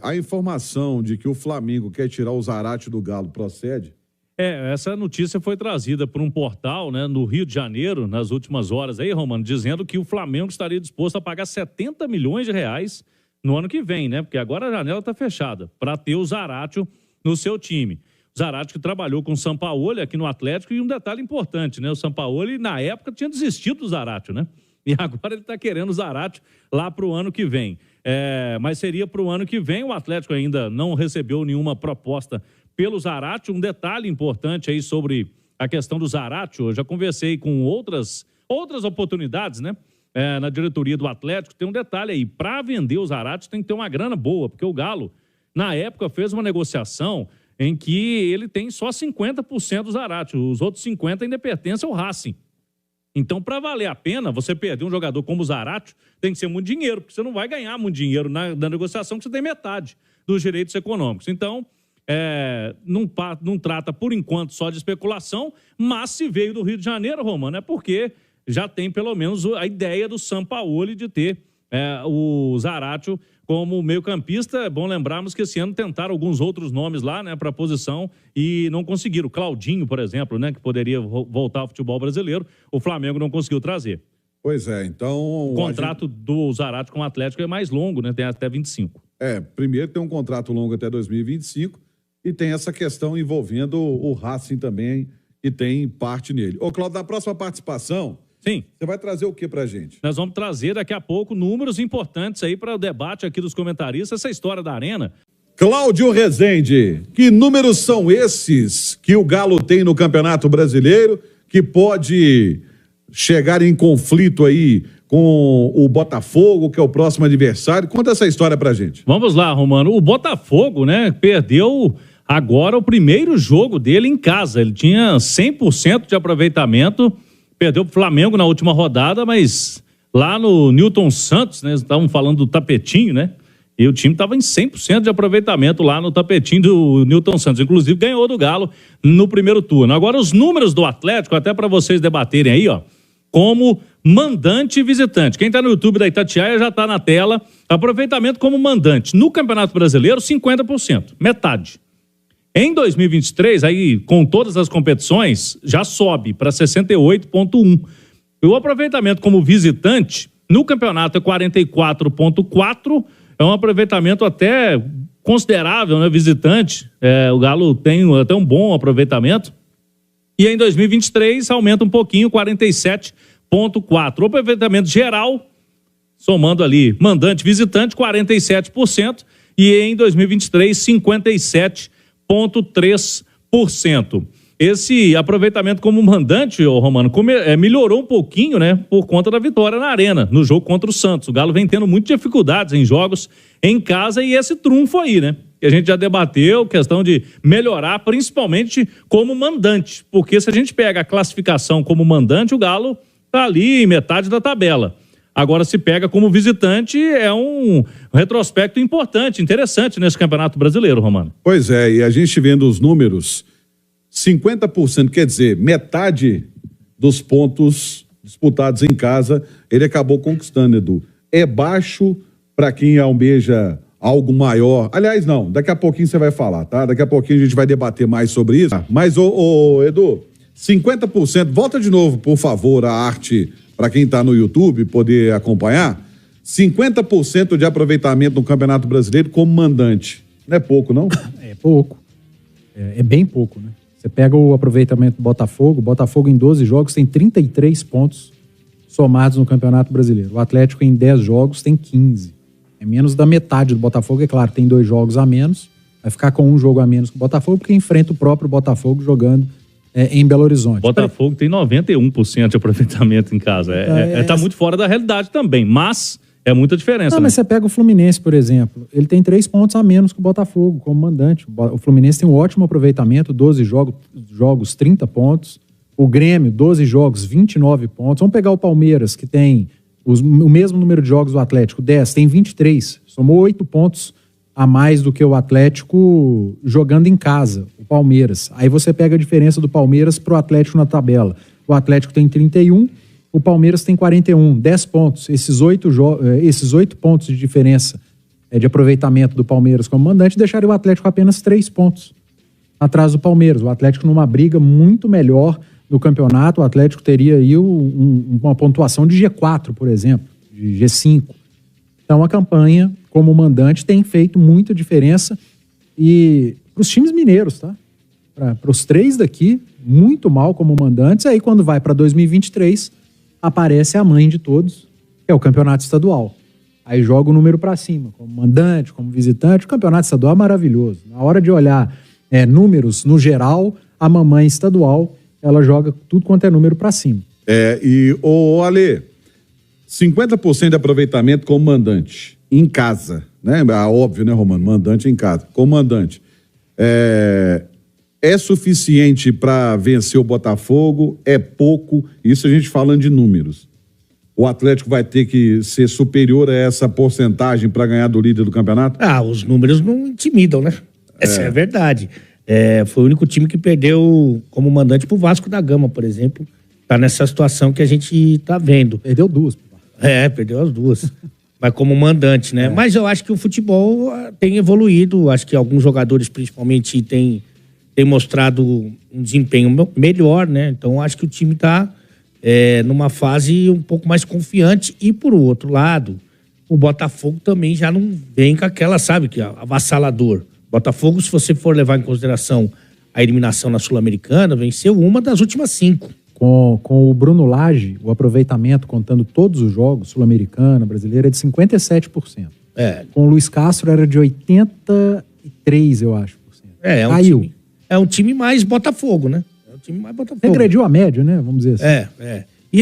A informação de que o Flamengo quer tirar o Zarate do Galo procede? Essa notícia foi trazida por um portal, né, no Rio de Janeiro, nas últimas horas aí, Romano, dizendo que o Flamengo estaria disposto a pagar 70 milhões de reais no ano que vem, né? Porque agora a janela está fechada, para ter o Zaratio no seu time. O Zaratio que trabalhou com o Sampaoli aqui no Atlético, e um detalhe importante, né? O Sampaoli, na época, tinha desistido do Zaratio, né? E agora ele está querendo o Zaratio lá para o ano que vem. Mas seria para o ano que vem. O Atlético ainda não recebeu nenhuma proposta pelo Zaratio. Um detalhe importante aí sobre a questão do Zaratio, eu já conversei com outras oportunidades, né? Na diretoria do Atlético. Tem um detalhe aí, para vender o Zaratio tem que ter uma grana boa, porque o Galo, na época, fez uma negociação em que ele tem só 50% do Zaratio, os outros 50% ainda pertencem ao Racing. Então, para valer a pena, você perder um jogador como o Zaratio, tem que ser muito dinheiro, porque você não vai ganhar muito dinheiro na negociação, que você tem metade dos direitos econômicos. Então, não trata, por enquanto, só de especulação, mas se veio do Rio de Janeiro, Romano, é porque já tem, pelo menos, a ideia do Sampaoli de ter o Zaratio como meio-campista. É bom lembrarmos que esse ano tentaram alguns outros nomes lá, né, para a posição e não conseguiram. Claudinho, por exemplo, né, que poderia voltar ao futebol brasileiro, o Flamengo não conseguiu trazer. Pois é, então... O contrato do Zaratio com o Atlético é mais longo, né, tem até 25. Primeiro tem um contrato longo até 2025 e tem essa questão envolvendo o Racing também, que tem parte nele. Ô, Cláudio, na próxima participação... Sim. Você vai trazer o que pra gente? Nós vamos trazer daqui a pouco números importantes aí para o debate aqui dos comentaristas, essa história da Arena. Cláudio Rezende, que números são esses que o Galo tem no Campeonato Brasileiro, que pode chegar em conflito aí com o Botafogo, que é o próximo adversário? Conta essa história pra gente. Vamos lá, Romano. O Botafogo, né, perdeu agora o primeiro jogo dele em casa. Ele tinha 100% de aproveitamento. Perdeu para o Flamengo na última rodada, mas lá no Newton Santos, né? Estavam falando do tapetinho, né? E o time estava em 100% de aproveitamento lá no tapetinho do Newton Santos. Inclusive ganhou do Galo no primeiro turno. Agora os números do Atlético, até para vocês debaterem aí, ó, como mandante e visitante. Quem está no YouTube da Itatiaia já está na tela. Aproveitamento como mandante. No Campeonato Brasileiro, 50%, metade. Em 2023, aí, com todas as competições, já sobe para 68,1%. O aproveitamento como visitante, no campeonato é 44,4%. É um aproveitamento até considerável, né, visitante. O Galo tem até um bom aproveitamento. E em 2023, aumenta um pouquinho, 47,4%. O aproveitamento geral, somando ali mandante e visitante, 47%. E em 2023, 57,3%. Esse aproveitamento como mandante, Romano, melhorou um pouquinho, né, por conta da vitória na Arena, no jogo contra o Santos. O Galo vem tendo muitas dificuldades em jogos em casa e esse trunfo aí, né, que a gente já debateu, questão de melhorar principalmente como mandante, porque se a gente pega a classificação como mandante, o Galo tá ali em metade da tabela. Agora, se pega como visitante, é um retrospecto importante, interessante nesse Campeonato Brasileiro, Romano. Pois é, e a gente vendo os números, 50%, quer dizer, metade dos pontos disputados em casa, ele acabou conquistando, Edu. É baixo para quem almeja algo maior. Aliás, não, daqui a pouquinho você vai falar, tá? Daqui a pouquinho a gente vai debater mais sobre isso. Mas, Edu, 50%, volta de novo, por favor, a arte... para quem está no YouTube poder acompanhar, 50% de aproveitamento no Campeonato Brasileiro como mandante. Não é pouco, não? É pouco. É bem pouco, né? Você pega o aproveitamento do Botafogo, o Botafogo em 12 jogos tem 33 pontos somados no Campeonato Brasileiro. O Atlético em 10 jogos tem 15. É menos da metade do Botafogo, é claro, tem 2 jogos a menos, vai ficar com 1 jogo a menos que o Botafogo, porque enfrenta o próprio Botafogo jogando em Belo Horizonte. Botafogo tem 91% de aproveitamento em casa. Tá muito fora da realidade também, mas é muita diferença. Não, mas você pega o Fluminense, por exemplo, ele tem 3 pontos a menos que o Botafogo como mandante. O Fluminense tem um ótimo aproveitamento, 12 jogos 30 pontos. O Grêmio, 12 jogos, 29 pontos. Vamos pegar o Palmeiras, que tem o mesmo número de jogos do Atlético, 10, tem 23. Somou 8 pontos a mais do que o Atlético jogando em casa, o Palmeiras. Aí você pega a diferença do Palmeiras pro Atlético na tabela. O Atlético tem 31, o Palmeiras tem 41, 10 pontos. Esses 8 pontos de diferença de aproveitamento do Palmeiras como mandante, deixaria o Atlético apenas 3 pontos atrás do Palmeiras. O Atlético numa briga muito melhor no campeonato, o Atlético teria aí uma pontuação de G4, por exemplo, de G5. Então a campanha como mandante tem feito muita diferença e para os times mineiros, tá? Para os 3 daqui, muito mal como mandantes. Aí quando vai para 2023, aparece a mãe de todos, que é o campeonato estadual. Aí joga o número para cima, como mandante, como visitante. O campeonato estadual é maravilhoso. Na hora de olhar números no geral, a mamãe estadual, ela joga tudo quanto é número para cima. E o Ale, 50% de aproveitamento como mandante em casa, né? Óbvio, né, Romano? Mandante em casa. Como mandante. É suficiente para vencer o Botafogo? É pouco? Isso a gente falando de números. O Atlético vai ter que ser superior a essa porcentagem para ganhar do líder do campeonato? Os números não intimidam, né? Essa é a verdade. Foi o único time que perdeu como mandante pro Vasco da Gama, por exemplo. Tá nessa situação que a gente tá vendo. Perdeu 2. Perdeu as 2. Mas como mandante, né? Mas eu acho que o futebol tem evoluído. Acho que alguns jogadores, principalmente, têm mostrado um desempenho melhor, né? Então, acho que o time tá numa fase um pouco mais confiante. E, por outro lado, o Botafogo também já não vem com aquela, sabe, que avassalador. Botafogo, se você for levar em consideração a eliminação na Sul-Americana, venceu uma das últimas 5. Com o Bruno Lage, o aproveitamento, contando todos os jogos, Sul-Americana, brasileira, é de 57%. Com o Luiz Castro era de 83%, eu acho. Caiu. É um time mais Botafogo, né? É um time mais Botafogo. Regrediu a média, né? Vamos dizer assim.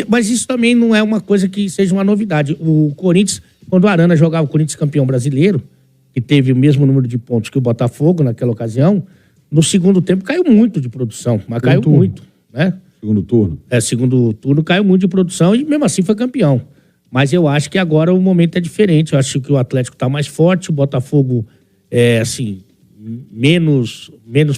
Mas isso também não é uma coisa que seja uma novidade. O Corinthians, quando o Arana jogava o Corinthians campeão brasileiro, que teve o mesmo número de pontos que o Botafogo naquela ocasião, no segundo tempo caiu muito de produção, mas caiu muito, né? Segundo turno. Segundo turno caiu muito de produção e mesmo assim foi campeão. Mas eu acho que agora o momento é diferente. Eu acho que o Atlético está mais forte, o Botafogo menos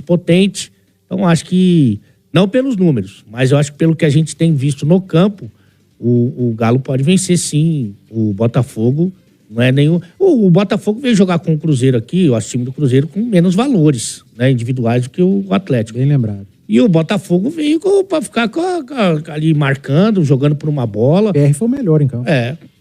potente. Então acho que, não pelos números, mas eu acho que pelo que a gente tem visto no campo, o Galo pode vencer sim o Botafogo. Não é nenhum. O Botafogo veio jogar com o Cruzeiro aqui, o time do Cruzeiro, com menos valores, né, individuais do que o Atlético. Bem lembrado. E o Botafogo veio para ficar ali marcando, jogando por uma bola. O PR foi o melhor em campo.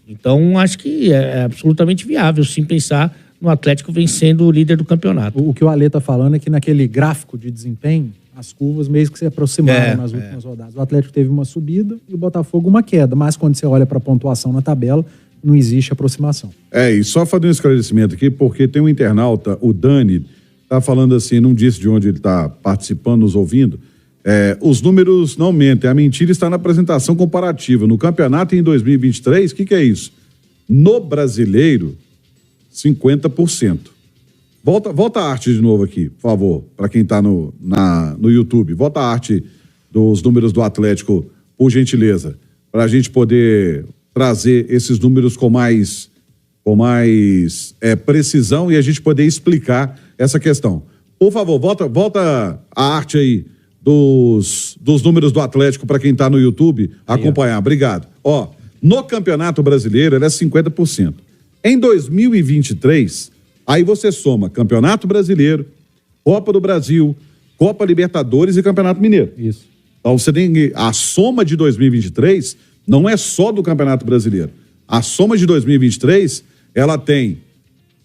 Então acho que é absolutamente viável sim pensar no Atlético vencendo o líder do campeonato. O que o Ale tá falando é que naquele gráfico de desempenho, as curvas meio que se aproximaram nas últimas rodadas. O Atlético teve uma subida e o Botafogo uma queda, mas quando você olha para a pontuação na tabela, não existe aproximação. E só fazer um esclarecimento aqui, porque tem um internauta, o Dani, tá falando assim, não disse de onde ele tá participando, nos ouvindo, os números não mentem, a mentira está na apresentação comparativa. No campeonato em 2023, o que é isso? No brasileiro, 50%. Volta a arte de novo aqui, por favor, para quem tá no YouTube. Volta a arte dos números do Atlético, por gentileza, para a gente poder trazer esses números com mais precisão e a gente poder explicar essa questão. Por favor, volta a arte aí dos números do Atlético para quem está no YouTube acompanhar. Obrigado. No Campeonato Brasileiro ele é 50%. Em 2023, aí você soma Campeonato Brasileiro, Copa do Brasil, Copa Libertadores e Campeonato Mineiro. Isso. Então você tem a soma de 2023 não é só do Campeonato Brasileiro. A soma de 2023, ela tem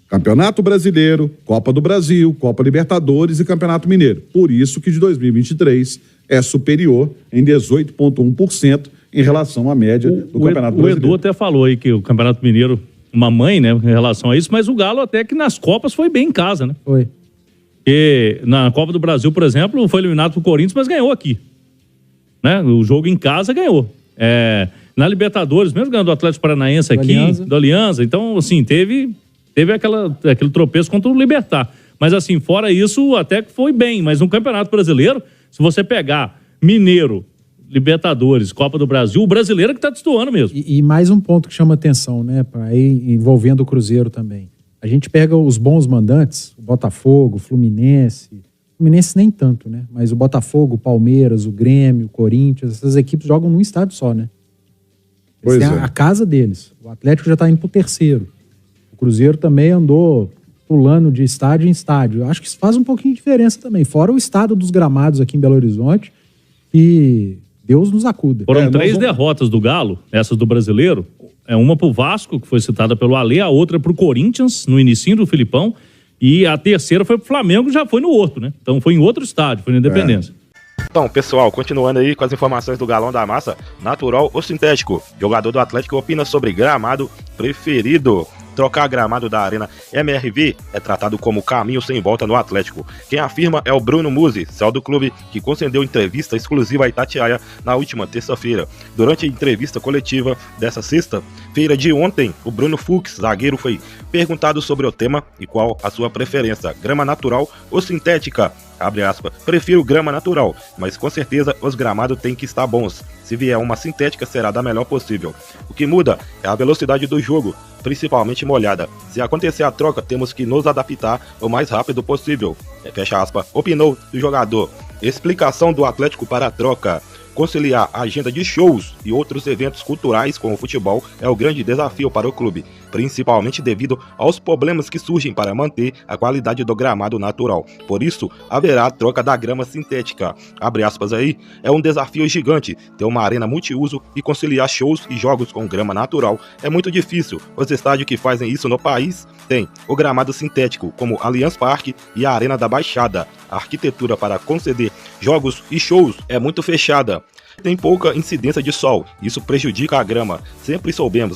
Campeonato Brasileiro, Copa do Brasil, Copa Libertadores e Campeonato Mineiro. Por isso que de 2023 é superior em 18,1% em relação à média do Campeonato Brasileiro. O Edu até falou aí que o Campeonato Mineiro, uma mãe, né, em relação a isso, mas o Galo até que nas Copas foi bem em casa, né? Foi. Porque na Copa do Brasil, por exemplo, foi eliminado pro Corinthians, mas ganhou aqui. Né? O jogo em casa ganhou. Na Libertadores, mesmo ganhando do Atlético Paranaense aqui, do Alianza, então, assim, teve aquele tropeço contra o Libertad. Mas, assim, fora isso, até que foi bem. Mas no Campeonato Brasileiro, se você pegar Mineiro, Libertadores, Copa do Brasil, o brasileiro é que tá destoando mesmo. E mais um ponto que chama atenção, né, envolvendo o Cruzeiro também. A gente pega os bons mandantes, o Botafogo, o Fluminense nem tanto, né? Mas o Botafogo, o Palmeiras, o Grêmio, o Corinthians, essas equipes jogam num estádio só, né? Eles têm a casa deles. O Atlético já tá indo pro terceiro. O Cruzeiro também andou pulando de estádio em estádio. Eu acho que isso faz um pouquinho de diferença também. Fora o estado dos gramados aqui em Belo Horizonte, que Deus nos acuda. Foram 3 derrotas do Galo, essas do Brasileiro. Uma pro Vasco, que foi citada pelo Alê, a outra pro Corinthians, no inicinho do Filipão, e a terceira foi pro Flamengo, já foi no outro, né? Então foi em outro estádio, foi na Independência. Então, pessoal, continuando aí com as informações do Galão da Massa, natural ou sintético? Jogador do Atlético opina sobre gramado preferido. Trocar gramado da Arena MRV é tratado como caminho sem volta no Atlético. Quem afirma é o Bruno Musi, céu do clube, que concedeu entrevista exclusiva a Itatiaia na última terça-feira. Durante a entrevista coletiva dessa sexta-feira de ontem, o Bruno Fux, zagueiro, foi perguntado sobre o tema e qual a sua preferência, grama natural ou sintética. Abre aspas, prefiro grama natural, mas com certeza os gramados têm que estar bons. Se vier uma sintética, será da melhor possível. O que muda é a velocidade do jogo, principalmente molhada. Se acontecer a troca, temos que nos adaptar o mais rápido possível. Fecha aspas, opinou o jogador. Explicação do Atlético para a troca. Conciliar a agenda de shows e outros eventos culturais com o futebol é o grande desafio para o clube, principalmente devido aos problemas que surgem para manter a qualidade do gramado natural. Por isso, haverá a troca da grama sintética. Abre aspas aí, é um desafio gigante ter uma arena multiuso e conciliar shows e jogos com grama natural. É muito difícil. Os estádios que fazem isso no país têm o gramado sintético, como Allianz Parque e a Arena da Baixada. A arquitetura para conceder jogos e shows é muito fechada. Tem pouca incidência de sol, isso prejudica a grama. Sempre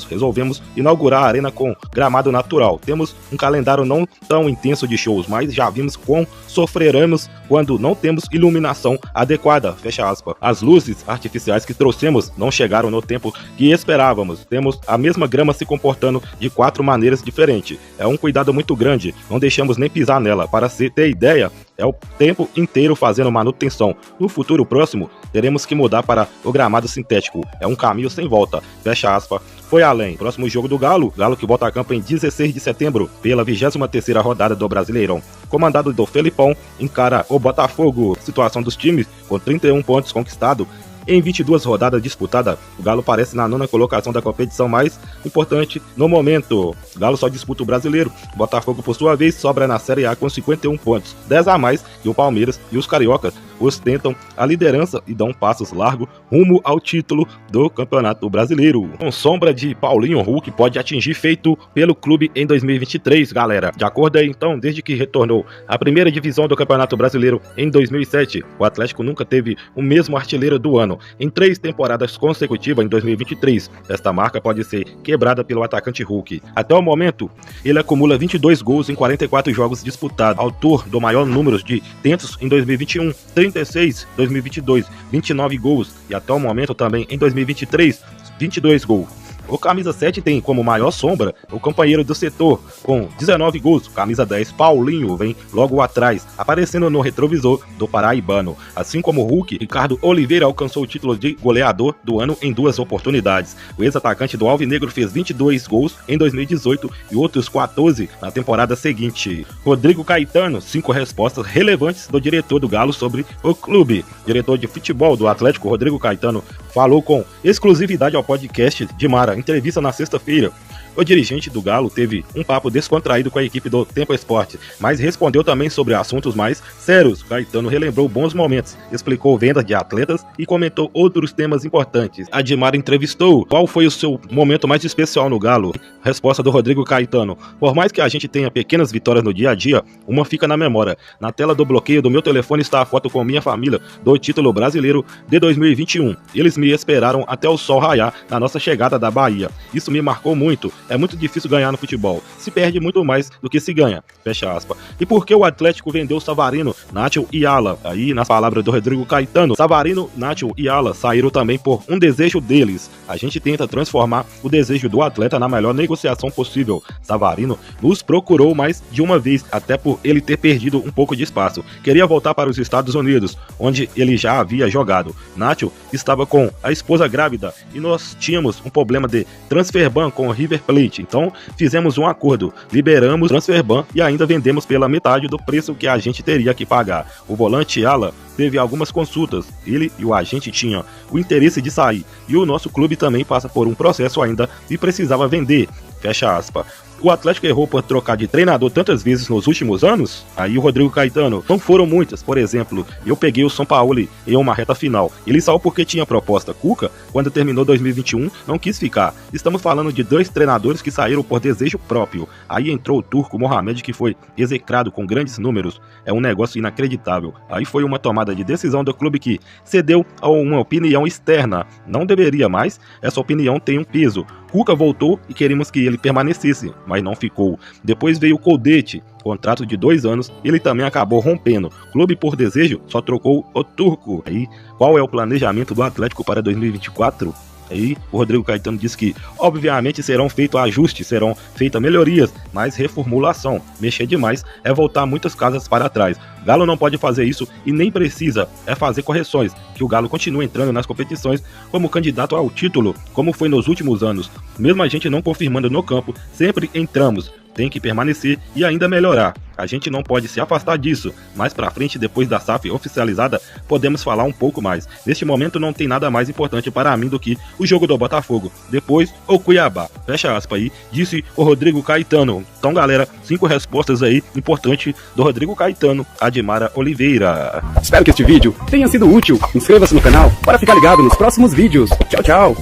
resolvemos inaugurar a arena com gramado natural. Temos um calendário não tão intenso de shows, mas já vimos quão sofreremos quando não temos iluminação adequada, fecha aspas. As luzes artificiais que trouxemos não chegaram no tempo que esperávamos. Temos a mesma grama se comportando de 4 maneiras diferentes. É um cuidado muito grande, não deixamos nem pisar nela. Para se ter ideia, é o tempo inteiro fazendo manutenção. No futuro próximo, teremos que mudar para o gramado sintético. É um caminho sem volta. Fecha aspas. Foi além. Próximo jogo do Galo. Galo que volta a campo em 16 de setembro, pela 23ª rodada do Brasileirão. Comandado do Felipão, encara o Botafogo. Situação dos times, com 31 pontos conquistados. Em 22 rodadas disputadas, o Galo aparece na 9ª colocação da competição mais importante no momento. O Galo só disputa o Brasileiro. O Botafogo, por sua vez, sobra na Série A com 51 pontos, 10 a mais que o Palmeiras, e os cariocas ostentam a liderança e dão passos largos rumo ao título do Campeonato Brasileiro. Com sombra de Paulinho, Hulk pode atingir feito pelo clube em 2023, galera. De acordo aí, então, desde que retornou à primeira divisão do Campeonato Brasileiro em 2007, o Atlético nunca teve o mesmo artilheiro do ano. Em 3 temporadas consecutivas em 2023, esta marca pode ser quebrada pelo atacante Hulk. Até o momento, ele acumula 22 gols em 44 jogos disputados, autor do maior número de tentos em 2021, 36 em 2022, 29 gols, e até o momento também em 2023, 22 gols. O camisa 7 tem como maior sombra o companheiro do setor, com 19 gols. Camisa 10, Paulinho, vem logo atrás, aparecendo no retrovisor do paraibano. Assim como o Hulk, Ricardo Oliveira alcançou o título de goleador do ano em 2 oportunidades. O ex-atacante do Alvinegro fez 22 gols em 2018 e outros 14 na temporada seguinte. Rodrigo Caetano, 5 respostas relevantes do diretor do Galo sobre o clube. Diretor de futebol do Atlético, Rodrigo Caetano, falou com exclusividade ao podcast de Mara, entrevista na sexta-feira. O dirigente do Galo teve um papo descontraído com a equipe do Tempo Esporte, mas respondeu também sobre assuntos mais sérios. Caetano relembrou bons momentos, explicou venda de atletas e comentou outros temas importantes. A Dimara entrevistou: qual foi o seu momento mais especial no Galo? Resposta do Rodrigo Caetano: por mais que a gente tenha pequenas vitórias no dia a dia, uma fica na memória. Na tela do bloqueio do meu telefone está a foto com minha família do título brasileiro de 2021. Eles me esperaram até o sol raiar na nossa chegada da Bahia. Isso me marcou muito. É muito difícil ganhar no futebol. Se perde muito mais do que se ganha. Fecha aspas. E por que o Atlético vendeu Savarino, Nacho e Ala? Aí, nas palavras do Rodrigo Caetano, Savarino, Nacho e Ala saíram também por um desejo deles. A gente tenta transformar o desejo do atleta na melhor negociação possível. Savarino nos procurou mais de uma vez, até por ele ter perdido um pouco de espaço. Queria voltar para os Estados Unidos, onde ele já havia jogado. Nacho estava com a esposa grávida e nós tínhamos um problema de transfer ban com o River Plate. Então fizemos um acordo, liberamos o transfer ban e ainda vendemos pela metade do preço que a gente teria que pagar. O volante Ala teve algumas consultas, ele e o agente tinham o interesse de sair e o nosso clube também passa por um processo ainda e precisava vender. Fecha aspas. O Atlético errou por trocar de treinador tantas vezes nos últimos anos? Aí o Rodrigo Caetano, não foram muitas. Por exemplo, eu peguei o São Paulo em uma reta final. Ele saiu porque tinha proposta. Cuca, quando terminou 2021, não quis ficar. Estamos falando de 2 treinadores que saíram por desejo próprio. Aí entrou o turco Mohamed, que foi execrado com grandes números. É um negócio inacreditável. Aí foi uma tomada de decisão do clube que cedeu a uma opinião externa. Não deveria mais, essa opinião tem um peso. Cuca voltou e queríamos que ele permanecesse, mas não ficou. Depois veio o Coldete, contrato de 2 anos, ele também acabou rompendo. Clube por desejo só trocou o turco. Aí, qual é o planejamento do Atlético para 2024? Aí o Rodrigo Caetano disse que, obviamente, serão feitos ajustes, serão feitas melhorias, mas reformulação. Mexer demais é voltar muitas casas para trás. Galo não pode fazer isso e nem precisa, é fazer correções, que o Galo continue entrando nas competições como candidato ao título, como foi nos últimos anos. Mesmo a gente não confirmando no campo, sempre entramos. Tem que permanecer e ainda melhorar. A gente não pode se afastar disso. Mais pra frente, depois da SAF oficializada, podemos falar um pouco mais. Neste momento não tem nada mais importante para mim do que o jogo do Botafogo. Depois, o Cuiabá. Fecha aspas aí, disse o Rodrigo Caetano. Então, galera, 5 respostas aí importantes do Rodrigo Caetano, Admara Oliveira. Espero que este vídeo tenha sido útil. Inscreva-se no canal para ficar ligado nos próximos vídeos. Tchau, tchau.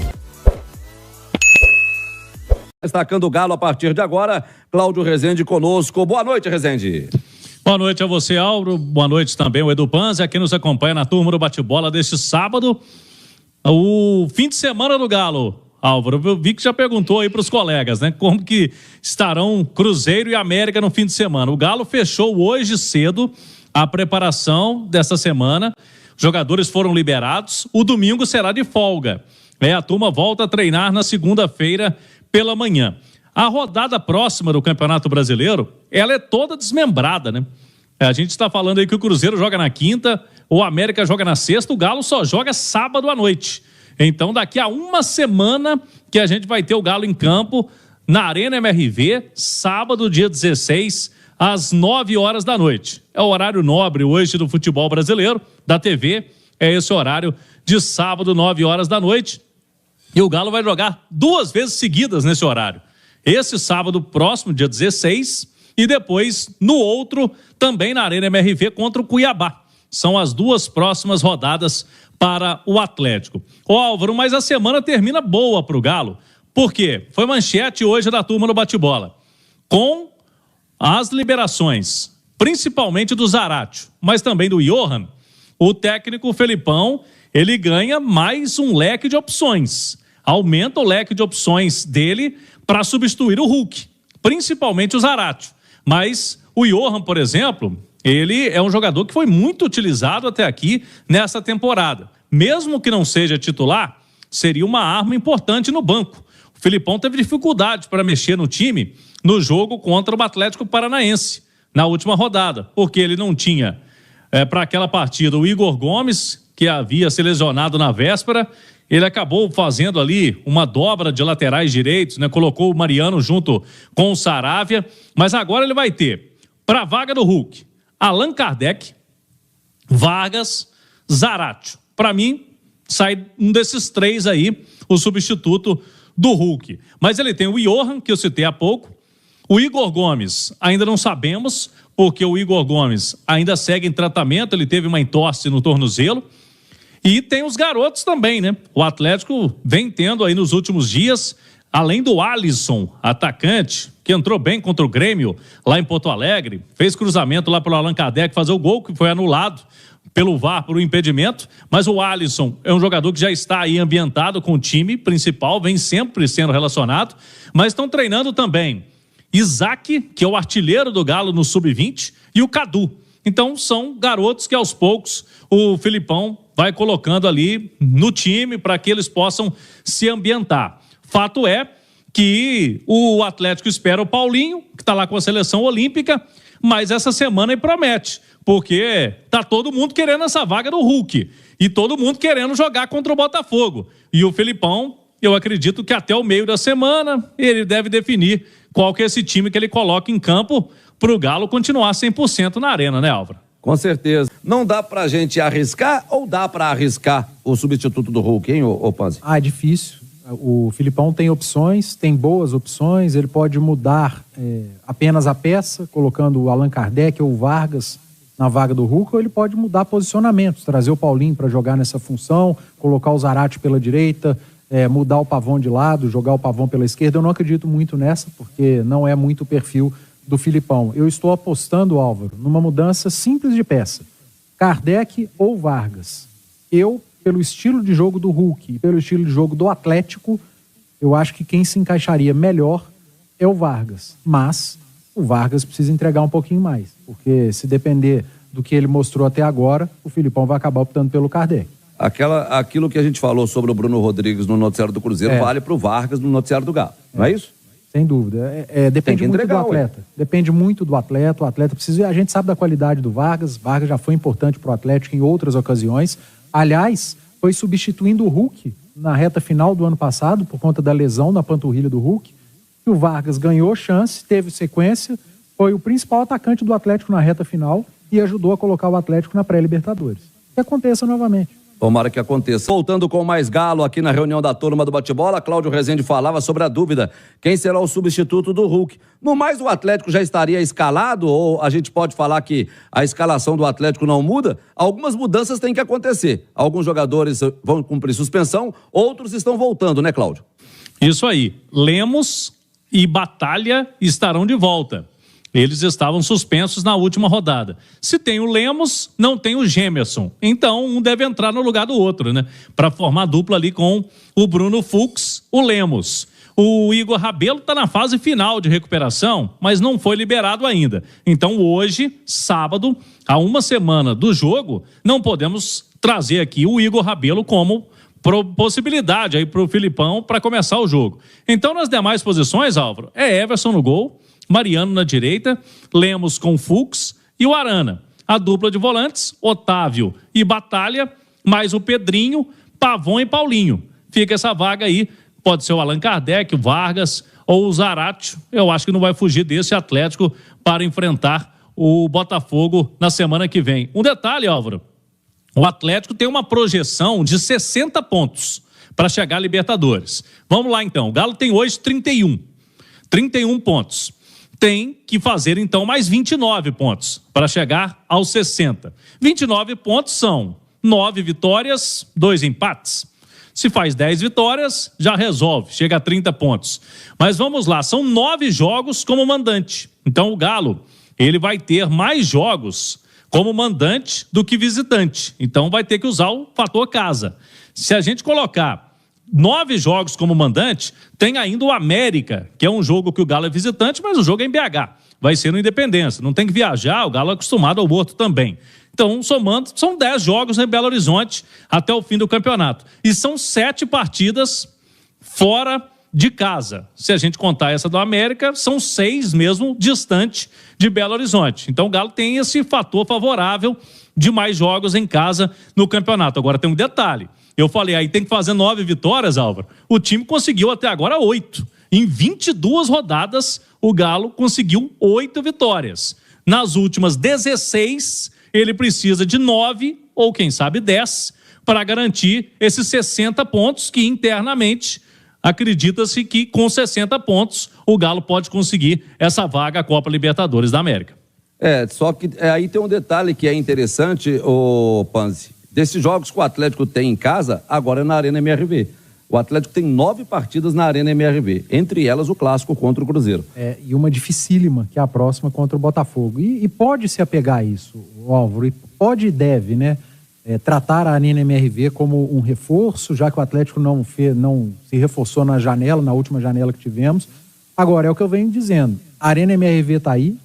Destacando o Galo a partir de agora, Cláudio Rezende conosco. Boa noite, Rezende. Boa noite a você, Álvaro. Boa noite também o Edu Panzi, aqui nos acompanha na turma do bate-bola deste sábado. O fim de semana do Galo, Álvaro, eu vi que já perguntou aí para os colegas, né? Como que estarão Cruzeiro e América no fim de semana. O Galo fechou hoje cedo a preparação dessa semana. Os jogadores foram liberados. O domingo será de folga. A turma volta a treinar na segunda-feira pela manhã. A rodada próxima do Campeonato Brasileiro, ela é toda desmembrada, né? A gente está falando aí que o Cruzeiro joga na quinta, o América joga na sexta, o Galo só joga sábado à noite. Então, daqui a uma semana que a gente vai ter o Galo em campo na Arena MRV, sábado, dia 16, às 9 horas da noite. É o horário nobre hoje do futebol brasileiro, da TV, é esse horário de sábado, 9 horas da noite. E o Galo vai jogar 2 vezes seguidas nesse horário. Esse sábado próximo, dia 16, e depois no outro, também na Arena MRV, contra o Cuiabá. São as 2 próximas rodadas para o Atlético. Ô Álvaro, mas a semana termina boa para o Galo. Por quê? Foi manchete hoje da turma no bate-bola. Com as liberações, principalmente do Zaratio, mas também do Johan, o técnico Felipão, ele ganha mais um leque de opções. Aumenta o leque de opções dele para substituir o Hulk, principalmente o Zaratio. Mas o Johan, por exemplo, ele é um jogador que foi muito utilizado até aqui nessa temporada. Mesmo que não seja titular, seria uma arma importante no banco. O Felipão teve dificuldade para mexer no time no jogo contra o Atlético Paranaense, na última rodada, porque ele não tinha para aquela partida o Igor Gomes, que havia se lesionado na véspera. Ele acabou fazendo ali uma dobra de laterais direitos, né? Colocou o Mariano junto com o Saravia, mas agora ele vai ter, para a vaga do Hulk, Allan Kardec, Vargas, Zaratio. Para mim, sai um desses 3 aí, o substituto do Hulk. Mas ele tem o Johan, que eu citei há pouco, o Igor Gomes, ainda não sabemos, porque o Igor Gomes ainda segue em tratamento, ele teve uma entorse no tornozelo. E tem os garotos também, né? O Atlético vem tendo aí nos últimos dias, além do Alisson, atacante, que entrou bem contra o Grêmio lá em Porto Alegre, fez cruzamento lá pelo Allan Kardec, fazer o gol que foi anulado pelo VAR, por um impedimento, mas o Alisson é um jogador que já está aí ambientado com o time principal, vem sempre sendo relacionado, mas estão treinando também Isaac, que é o artilheiro do Galo no Sub-20, e o Cadu. Então são garotos que aos poucos o Felipão vai colocando ali no time para que eles possam se ambientar. Fato é que o Atlético espera o Paulinho, que está lá com a seleção olímpica, mas essa semana ele promete, porque tá todo mundo querendo essa vaga do Hulk e todo mundo querendo jogar contra o Botafogo. E o Felipão, eu acredito que até o meio da semana ele deve definir qual que é esse time que ele coloca em campo para o Galo continuar 100% na arena, né, Álvaro? Com certeza. Não dá pra gente arriscar ou dá pra arriscar o substituto do Hulk, hein, ô Panzi? É difícil. O Filipão tem opções, tem boas opções, ele pode mudar apenas a peça, colocando o Allan Kardec ou o Vargas na vaga do Hulk, ou ele pode mudar posicionamentos, trazer o Paulinho para jogar nessa função, colocar o Zarate pela direita, mudar o Pavão de lado, jogar o Pavão pela esquerda. Eu não acredito muito nessa, porque não é muito o perfil do Filipão. Eu estou apostando, Álvaro, numa mudança simples de peça. Kardec ou Vargas. Eu, pelo estilo de jogo do Hulk e pelo estilo de jogo do Atlético, eu acho que quem se encaixaria melhor é o Vargas. Mas o Vargas precisa entregar um pouquinho mais, porque se depender do que ele mostrou até agora, o Filipão vai acabar optando pelo Kardec. Aquilo que a gente falou sobre o Bruno Rodrigues no noticiário do Cruzeiro vale para o Vargas no noticiário do Galo, não é isso? Sem dúvida. Depende muito do atleta. Depende muito do atleta. O atleta precisa... A gente sabe da qualidade do Vargas. Vargas já foi importante para o Atlético em outras ocasiões. Aliás, foi substituindo o Hulk na reta final do ano passado, por conta da lesão na panturrilha do Hulk. E o Vargas ganhou chance, teve sequência, foi o principal atacante do Atlético na reta final e ajudou a colocar o Atlético na pré-Libertadores. Que aconteça novamente. Tomara que aconteça. Voltando com mais Galo aqui na reunião da turma do bate-bola, Cláudio Rezende falava sobre a dúvida: quem será o substituto do Hulk? No mais, o Atlético já estaria escalado, ou a gente pode falar que a escalação do Atlético não muda? Algumas mudanças têm que acontecer. Alguns jogadores vão cumprir suspensão, outros estão voltando, né, Cláudio? Isso aí. Lemos e Batalha estarão de volta. Eles estavam suspensos na última rodada. Se tem o Lemos, não tem o Gemerson. Então, um deve entrar no lugar do outro, né? Para formar dupla ali com o Bruno Fux, o Lemos. O Igor Rabelo está na fase final de recuperação, mas não foi liberado ainda. Então, hoje, sábado, a uma semana do jogo, não podemos trazer aqui o Igor Rabelo como possibilidade aí para o Filipão para começar o jogo. Então, nas demais posições, Álvaro, é Everson no gol, Mariano na direita, Lemos com Fux e o Arana. A dupla de volantes, Otávio e Batalha, mais o Pedrinho, Pavão e Paulinho. Fica essa vaga aí, pode ser o Allan Kardec, o Vargas ou o Zarate. Eu acho que não vai fugir desse Atlético para enfrentar o Botafogo na semana que vem. Um detalhe, Álvaro, o Atlético tem uma projeção de 60 pontos para chegar à Libertadores. Vamos lá então, o Galo tem hoje 31 pontos. Tem que fazer, então, mais 29 pontos para chegar aos 60. 29 pontos são 9 vitórias, 2 empates. Se faz 10 vitórias, já resolve, chega a 30 pontos. Mas vamos lá, são 9 jogos como mandante. Então, o Galo, ele vai ter mais jogos como mandante do que visitante. Então, vai ter que usar o fator casa. Se a gente colocar 9 jogos como mandante, tem ainda o América, que é um jogo que o Galo é visitante, mas o jogo é em BH. Vai ser no Independência. Não tem que viajar, o Galo é acostumado ao Horto também. Então, somando, são 10 jogos em Belo Horizonte até o fim do campeonato. E são 7 partidas fora de casa. Se a gente contar essa do América, são 6 mesmo distante de Belo Horizonte. Então, o Galo tem esse fator favorável de mais jogos em casa no campeonato. Agora, tem um detalhe. Eu falei, aí tem que fazer 9 vitórias, Álvaro. O time conseguiu até agora 8. Em 22 rodadas, o Galo conseguiu 8 vitórias. Nas últimas 16, ele precisa de 9, ou quem sabe 10, para garantir esses 60 pontos que internamente acredita-se que com 60 pontos o Galo pode conseguir essa vaga à Copa Libertadores da América. Só que aí tem um detalhe que é interessante, ô Panzi. Desses jogos que o Atlético tem em casa, agora é na Arena MRV. O Atlético tem 9 partidas na Arena MRV, entre elas o clássico contra o Cruzeiro. E uma dificílima, que é a próxima contra o Botafogo. E pode se apegar a isso, Álvaro, e pode e deve, né? Tratar a Arena MRV como um reforço, já que o Atlético não se reforçou na última janela que tivemos. Agora, é o que eu venho dizendo, a Arena MRV está aí,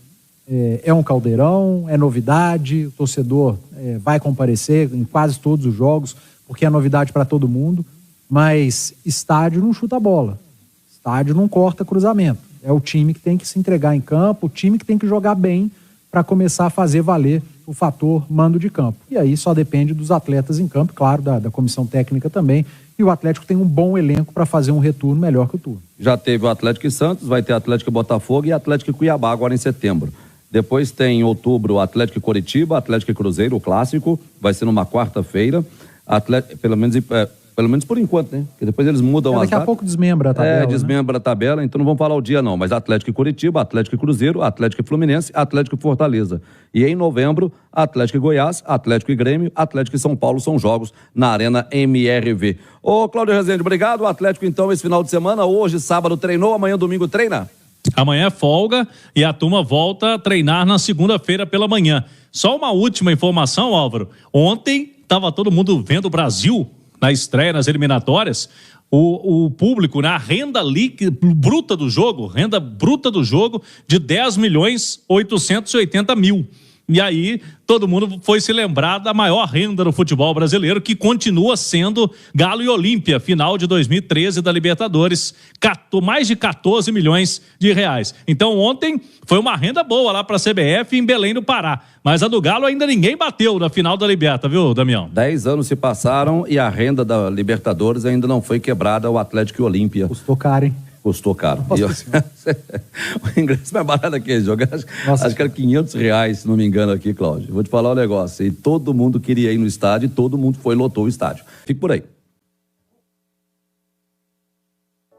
é um caldeirão, é novidade, o torcedor vai comparecer em quase todos os jogos, porque é novidade para todo mundo, mas estádio não chuta bola, estádio não corta cruzamento, é o time que tem que se entregar em campo, o time que tem que jogar bem para começar a fazer valer o fator mando de campo. E aí só depende dos atletas em campo, claro, da comissão técnica também, e o Atlético tem um bom elenco para fazer um retorno melhor que o turno. Já teve o Atlético e Santos, vai ter Atlético e Botafogo e Atlético e Cuiabá agora em setembro. Depois tem em outubro Atlético e Coritiba, Atlético e Cruzeiro, o clássico, vai ser numa quarta-feira. Pelo menos Pelo menos por enquanto, né? Porque depois eles mudam as datas. Daqui a pouco desmembra a tabela. Desmembra a tabela, então não vamos falar o dia não. Mas Atlético e Curitiba, Atlético e Cruzeiro, Atlético e Fluminense, Atlético e Fortaleza. E em novembro, Atlético e Goiás, Atlético e Grêmio, Atlético e São Paulo são jogos na Arena MRV. Ô, Cláudio Rezende, obrigado. O Atlético, então, esse final de semana, hoje, sábado, treinou, amanhã, domingo, treina? Amanhã é folga e a turma volta a treinar na segunda-feira pela manhã. Só uma última informação, Álvaro. Ontem estava todo mundo vendo o Brasil na estreia, nas eliminatórias. O público, na renda bruta do jogo, de 10.880.000. E aí, todo mundo foi se lembrar da maior renda do futebol brasileiro, que continua sendo Galo e Olímpia, final de 2013 da Libertadores, mais de 14 milhões de reais. Então, ontem foi uma renda boa lá para a CBF em Belém do Pará. Mas a do Galo ainda ninguém bateu na final da Liberta, viu, Damião? 10 anos se passaram e a renda da Libertadores ainda não foi quebrada, o Atlético e Olímpia. Custou caro, hein? Custou caro. O ingresso mais barato aqui, acho que era R$500, se não me engano aqui, Cláudio. Vou te falar um negócio, e todo mundo queria ir no estádio, e todo mundo lotou o estádio. Fique por aí.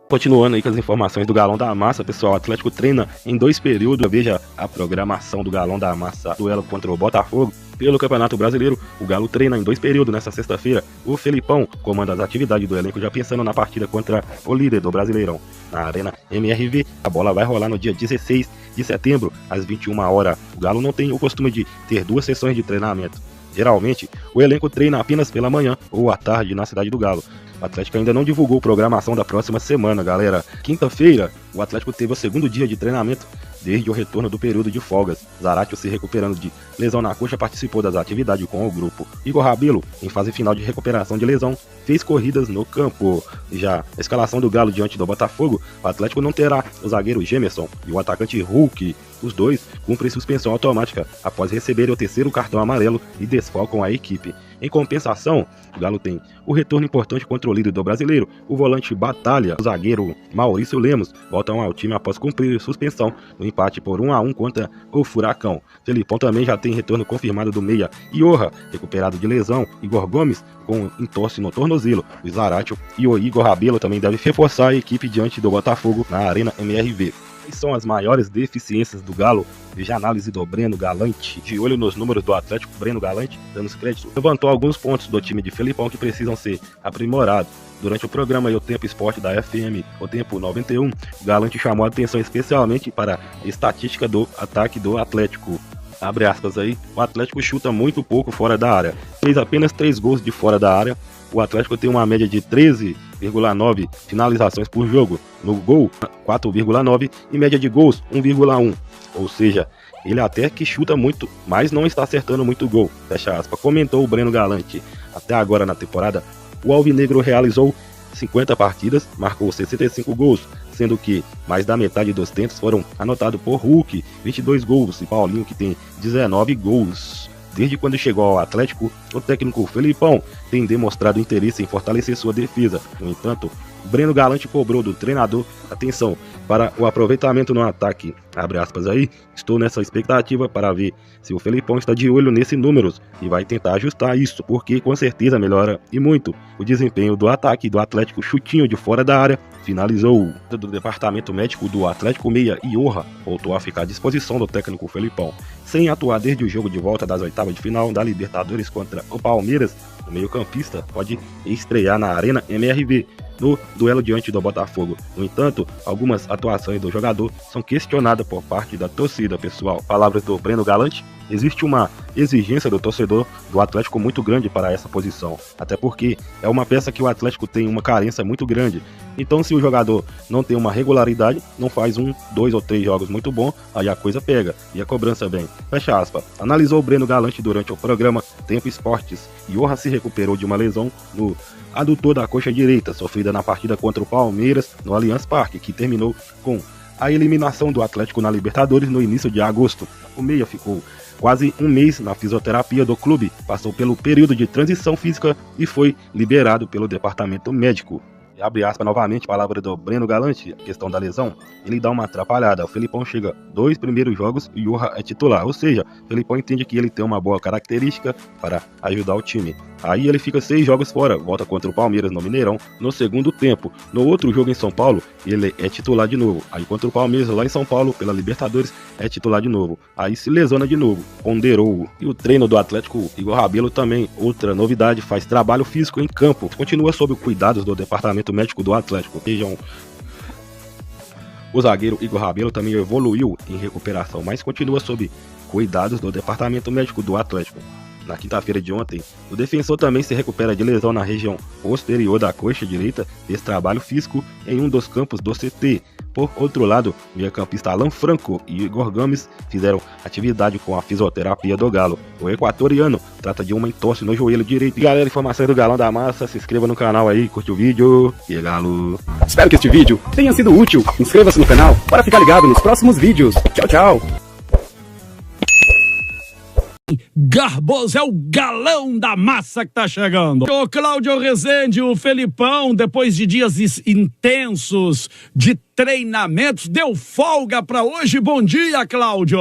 Continuando aí com as informações do Galão da Massa, pessoal, o Atlético treina em 2 períodos. Veja a programação do Galão da Massa, duelo contra o Botafogo. Pelo Campeonato Brasileiro, o Galo treina em 2 períodos nesta sexta-feira. O Felipão comanda as atividades do elenco, já pensando na partida contra o líder do Brasileirão. Na Arena MRV, a bola vai rolar no dia 16 de setembro, às 21 horas. O Galo não tem o costume de ter 2 sessões de treinamento. Geralmente, o elenco treina apenas pela manhã ou à tarde na cidade do Galo. O Atlético ainda não divulgou programação da próxima semana, galera. Quinta-feira, o Atlético teve o 2º dia de treinamento desde o retorno do período de folgas. Zaratio, se recuperando de lesão na coxa, participou das atividades com o grupo. Igor Rabelo, em fase final de recuperação de lesão, fez corridas no campo. Já a escalação do Galo diante do Botafogo, o Atlético não terá o zagueiro Gemerson e o atacante Hulk. Os dois cumprem suspensão automática após receberem o 3º cartão amarelo e desfalcam a equipe. Em compensação, o Galo tem o retorno importante contra o líder do Brasileiro, o volante Batalha. O zagueiro Maurício Lemos voltam ao time após cumprir suspensão no empate por 1-1 contra o Furacão. Felipão também já tem retorno confirmado do meia Iorra, recuperado de lesão. Igor Gomes com entorse no tornozelo. O Zaratio e o Igor Rabelo também devem reforçar a equipe diante do Botafogo na Arena MRV. Quais são as maiores deficiências do Galo? Veja a análise do Breno Galante. De olho nos números do Atlético, Breno Galante, dando crédito, levantou alguns pontos do time de Felipão que precisam ser aprimorados. Durante o programa O Tempo Esporte da FM, O Tempo 91, o Galante chamou a atenção especialmente para a estatística do ataque do Atlético. Abre aspas aí, o Atlético chuta muito pouco fora da área. Fez apenas 3 gols de fora da área. O Atlético tem uma média de 13,9 finalizações por jogo. No gol, 4,9 e média de gols, 1,1. Ou seja, ele até que chuta muito, mas não está acertando muito gol. Fecha aspas. Comentou o Breno Galante. Até agora na temporada, o Alvinegro realizou 50 partidas, marcou 65 gols, sendo que mais da metade dos tentos foram anotados por Hulk, 22 gols, e Paulinho, que tem 19 gols. Desde quando chegou ao Atlético, o técnico Felipão tem demonstrado interesse em fortalecer sua defesa. No entanto, Breno Galante cobrou do treinador atenção para o aproveitamento no ataque. Abre aspas aí, estou nessa expectativa para ver se o Felipão está de olho nesses números e vai tentar ajustar isso, porque com certeza melhora e muito o desempenho do ataque do Atlético. Chutinho de fora da área, finalizou. Do departamento médico do Atlético, meia Iorra voltou a ficar à disposição do técnico Felipão. Sem atuar desde o jogo de volta das oitavas de final da Libertadores contra o Palmeiras, o meio-campista pode estrear na Arena MRV no duelo diante do Botafogo. No entanto, algumas atuações do jogador são questionadas por parte da torcida, pessoal. Palavras do Breno Galante. Existe uma exigência do torcedor do Atlético muito grande para essa posição, até porque é uma peça que o Atlético tem uma carência muito grande. Então, se o jogador não tem uma regularidade, não faz 1, 2 ou 3 jogos muito bons, aí a coisa pega e a cobrança vem. Fecha aspas. Analisou o Breno Galante durante o programa Tempo Esportes. Iorra se recuperou de uma lesão no adutor da coxa direita, sofrida na partida contra o Palmeiras no Allianz Parque, que terminou com a eliminação do Atlético na Libertadores no início de agosto. O meia ficou quase um mês na fisioterapia do clube, passou pelo período de transição física e foi liberado pelo departamento médico. abre aspas novamente, palavra do Breno Galante, questão da lesão, ele dá uma atrapalhada. O Felipão chega 2 primeiros jogos e o Johan é titular, ou seja, o Felipão entende que ele tem uma boa característica para ajudar o time. Aí ele fica 6 jogos fora, volta contra o Palmeiras no Mineirão no segundo tempo. No outro jogo em São Paulo, ele é titular de novo. Aí contra o Palmeiras lá em São Paulo, pela Libertadores, é titular de novo. Aí se lesiona de novo, ponderou. E o treino do Atlético, Igor Rabelo, também, outra novidade, faz trabalho físico em campo. Continua sob cuidados do departamento médico do Atlético. Vejam, o zagueiro Igor Rabelo também evoluiu em recuperação, mas continua sob cuidados do departamento médico do Atlético. Na quinta-feira de ontem, o defensor também se recupera de lesão na região posterior da coxa direita, fez trabalho físico em um dos campos do CT. Por outro lado, o meio-campista Alan Franco e Igor Gomes fizeram atividade com a fisioterapia do Galo. O equatoriano trata de uma entorse no joelho direito. E galera, informações do Galão da Massa, se inscreva no canal aí, curte o vídeo e Galo. Espero que este vídeo tenha sido útil. Inscreva-se no canal para ficar ligado nos próximos vídeos. Tchau, tchau. Garboso é o galão da massa que tá chegando. O Cláudio Rezende, o Felipão, depois de dias intensos de treinamentos, deu folga para hoje. Bom dia, Cláudio.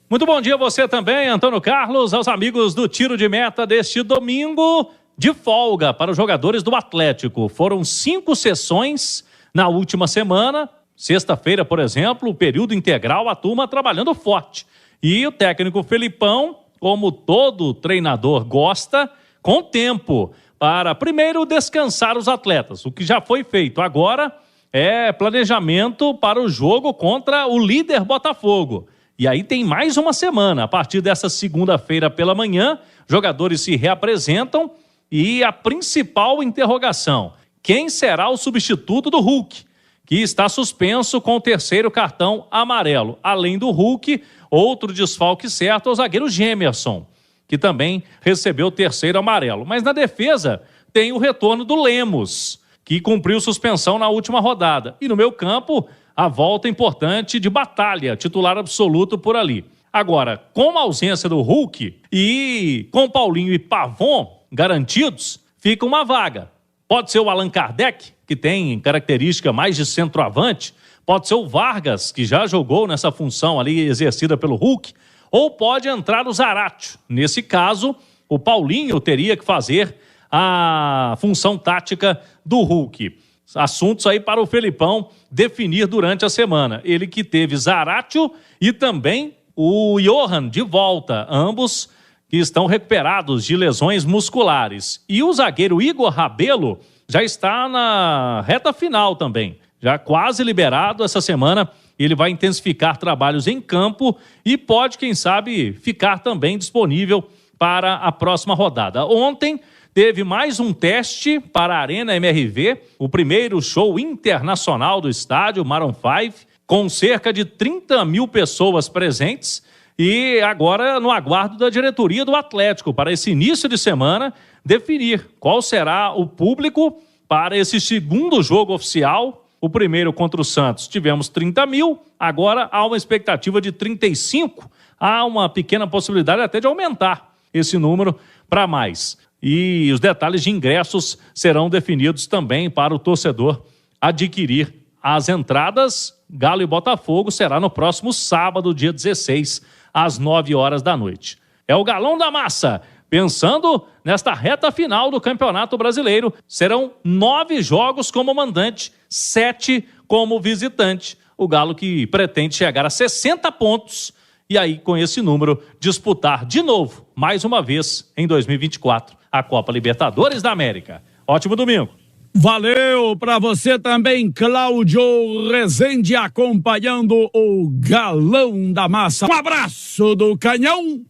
Muito bom dia a você também, Antônio Carlos, aos amigos do Tiro de Meta deste domingo de folga para os jogadores do Atlético. Foram 5 sessões na última semana. Sexta-feira, por exemplo, o período integral, a turma trabalhando forte. E o técnico Felipão, como todo treinador gosta, com tempo para primeiro descansar os atletas. O que já foi feito agora é planejamento para o jogo contra o líder Botafogo. E aí tem mais uma semana. A partir dessa segunda-feira pela manhã, jogadores se reapresentam e a principal interrogação: quem será o substituto do Hulk, que está suspenso com o 3º cartão amarelo? Além do Hulk, outro desfalque certo é o zagueiro Gemerson, que também recebeu o 3º amarelo. Mas na defesa tem o retorno do Lemos, que cumpriu suspensão na última rodada. E no meio campo, a volta importante de Batalha, titular absoluto por ali. Agora, com a ausência do Hulk e com Paulinho e Pavon garantidos, fica uma vaga. Pode ser o Allan Kardec, que tem característica mais de centroavante. Pode ser o Vargas, que já jogou nessa função ali exercida pelo Hulk. Ou pode entrar o Zaratio. Nesse caso, o Paulinho teria que fazer a função tática do Hulk. Assuntos aí para o Felipão definir durante a semana. Ele que teve Zaratio e também o Johan de volta. Ambos que estão recuperados de lesões musculares. E o zagueiro Igor Rabelo já está na reta final também. Já quase liberado essa semana. Ele vai intensificar trabalhos em campo e pode, quem sabe, ficar também disponível para a próxima rodada. Ontem teve mais um teste para a Arena MRV, o primeiro show internacional do estádio, Maroon 5, com cerca de 30 mil pessoas presentes. E agora no aguardo da diretoria do Atlético para esse início de semana definir qual será o público para esse segundo jogo oficial. O primeiro contra o Santos tivemos 30 mil, agora há uma expectativa de 35. Há uma pequena possibilidade até de aumentar esse número para mais. E os detalhes de ingressos serão definidos também para o torcedor adquirir as entradas. Galo e Botafogo será no próximo sábado, dia 16, às 9 horas da noite. É o Galão da Massa. Pensando nesta reta final do Campeonato Brasileiro, serão 9 jogos como mandante, 7 como visitante. O Galo que pretende chegar a 60 pontos e aí, com esse número, disputar de novo, mais uma vez, em 2024, a Copa Libertadores da América. Ótimo domingo. Valeu para você também, Cláudio Rezende, acompanhando o Galão da Massa. Um abraço do Canhão.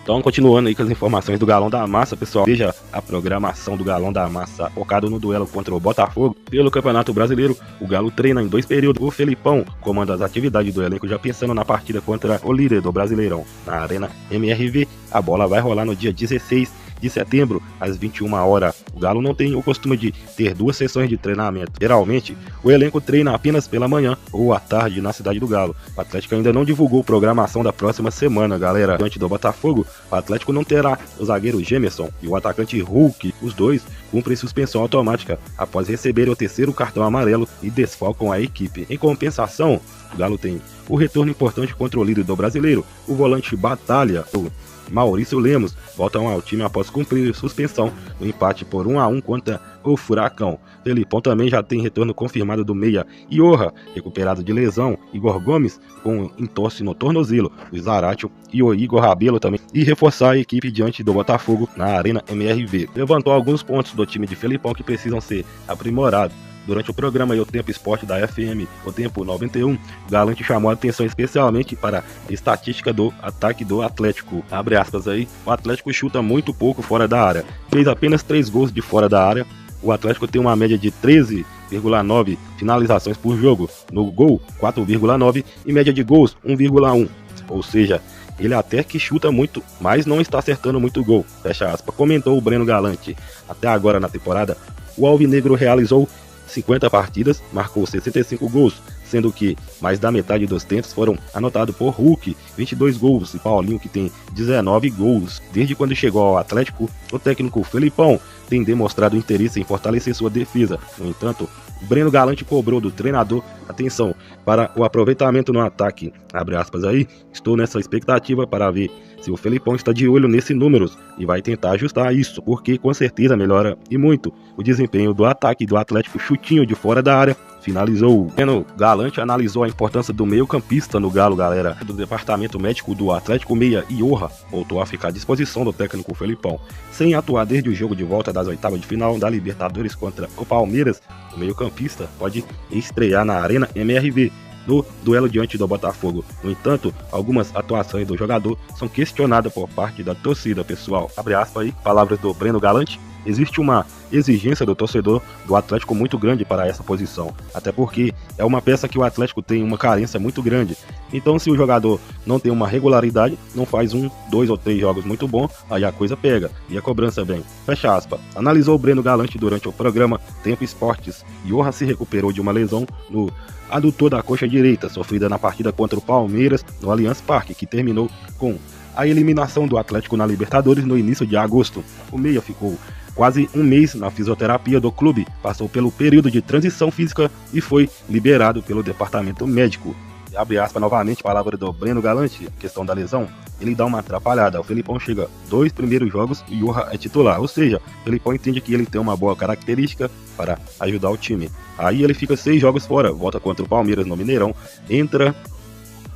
Então, continuando aí com as informações do Galão da Massa, pessoal, veja a programação do Galão da Massa focado no duelo contra o Botafogo. Pelo Campeonato Brasileiro, o Galo treina em 2 períodos. O Felipão comanda as atividades do elenco já pensando na partida contra o líder do Brasileirão. Na Arena MRV, a bola vai rolar no dia 16 de setembro, às 21 horas. O Galo não tem o costume de ter 2 sessões de treinamento. Geralmente, o elenco treina apenas pela manhã ou à tarde na cidade do Galo. O Atlético ainda não divulgou programação da próxima semana, galera. Diante do Botafogo, o Atlético não terá o zagueiro Gemerson e o atacante Hulk. Os dois cumprem suspensão automática após receberem o 3º cartão amarelo e desfalcam a equipe. Em compensação, o Galo tem o retorno importante contra o líder do Brasileiro, o volante Batalha, o Maurício Lemos, voltam ao time após cumprir suspensão no empate por 1-1 contra o Furacão. Felipão também já tem retorno confirmado do meia Iorra, recuperado de lesão, Igor Gomes com entorse no tornozelo, o Zaratio e o Igor Rabelo também, e reforçar a equipe diante do Botafogo na Arena MRV. Levantou alguns pontos do time de Felipão que precisam ser aprimorados. Durante o programa O Tempo Esporte da FM, O Tempo 91, o Galante chamou a atenção especialmente para a estatística do ataque do Atlético. Abre aspas aí, o Atlético chuta muito pouco fora da área. Fez apenas 3 gols de fora da área. O Atlético tem uma média de 13,9 finalizações por jogo. No gol, 4,9 e média de gols, 1,1. Ou seja, ele até que chuta muito, mas não está acertando muito gol. Fecha aspas, comentou o Breno Galante. Até agora na temporada, o Alvinegro realizou 50 partidas, marcou 65 gols, sendo que mais da metade dos tentos foram anotados por Hulk, 22 gols, e Paulinho, que tem 19 gols. Desde quando chegou ao Atlético, o técnico Felipão tem demonstrado interesse em fortalecer sua defesa. No entanto, Breno Galante cobrou do treinador atenção para o aproveitamento no ataque. Abre aspas aí, estou nessa expectativa para ver se o Felipão está de olho nesses números e vai tentar ajustar isso, porque com certeza melhora e muito o desempenho do ataque do Atlético. Chutinho de fora da área, finalizou. Breno Galante analisou a importância do meio-campista no Galo, galera. Do departamento médico do Atlético, meia Iorra voltou a ficar à disposição do técnico Felipão. Sem atuar desde o jogo de volta das oitavas de final da Libertadores contra o Palmeiras, o meio-campista pode estrear na Arena MRV no duelo diante do Botafogo. No entanto, algumas atuações do jogador são questionadas por parte da torcida, pessoal. Abre aspas aí, palavras do Breno Galante. Existe uma exigência do torcedor do Atlético muito grande para essa posição, até porque é uma peça que o Atlético tem uma carência muito grande. Então, se o jogador não tem uma regularidade, não faz 1, 2 ou 3 jogos muito bons, aí a coisa pega e a cobrança vem. Fecha aspas. Analisou o Breno Galante durante o programa Tempo Esportes. Iorra se recuperou de uma lesão no adutor da coxa direita, sofrida na partida contra o Palmeiras no Allianz Parque, que terminou com a eliminação do Atlético na Libertadores no início de agosto. O meia ficou quase um mês na fisioterapia do clube, passou pelo período de transição física e foi liberado pelo departamento médico. Abre aspas novamente, palavra do Breno Galante, questão da lesão, ele dá uma atrapalhada. O Felipão chega 2 primeiros jogos e o Iorra é titular, ou seja, o Felipão entende que ele tem uma boa característica para ajudar o time. Aí ele fica 6 jogos fora, volta contra o Palmeiras no Mineirão, entra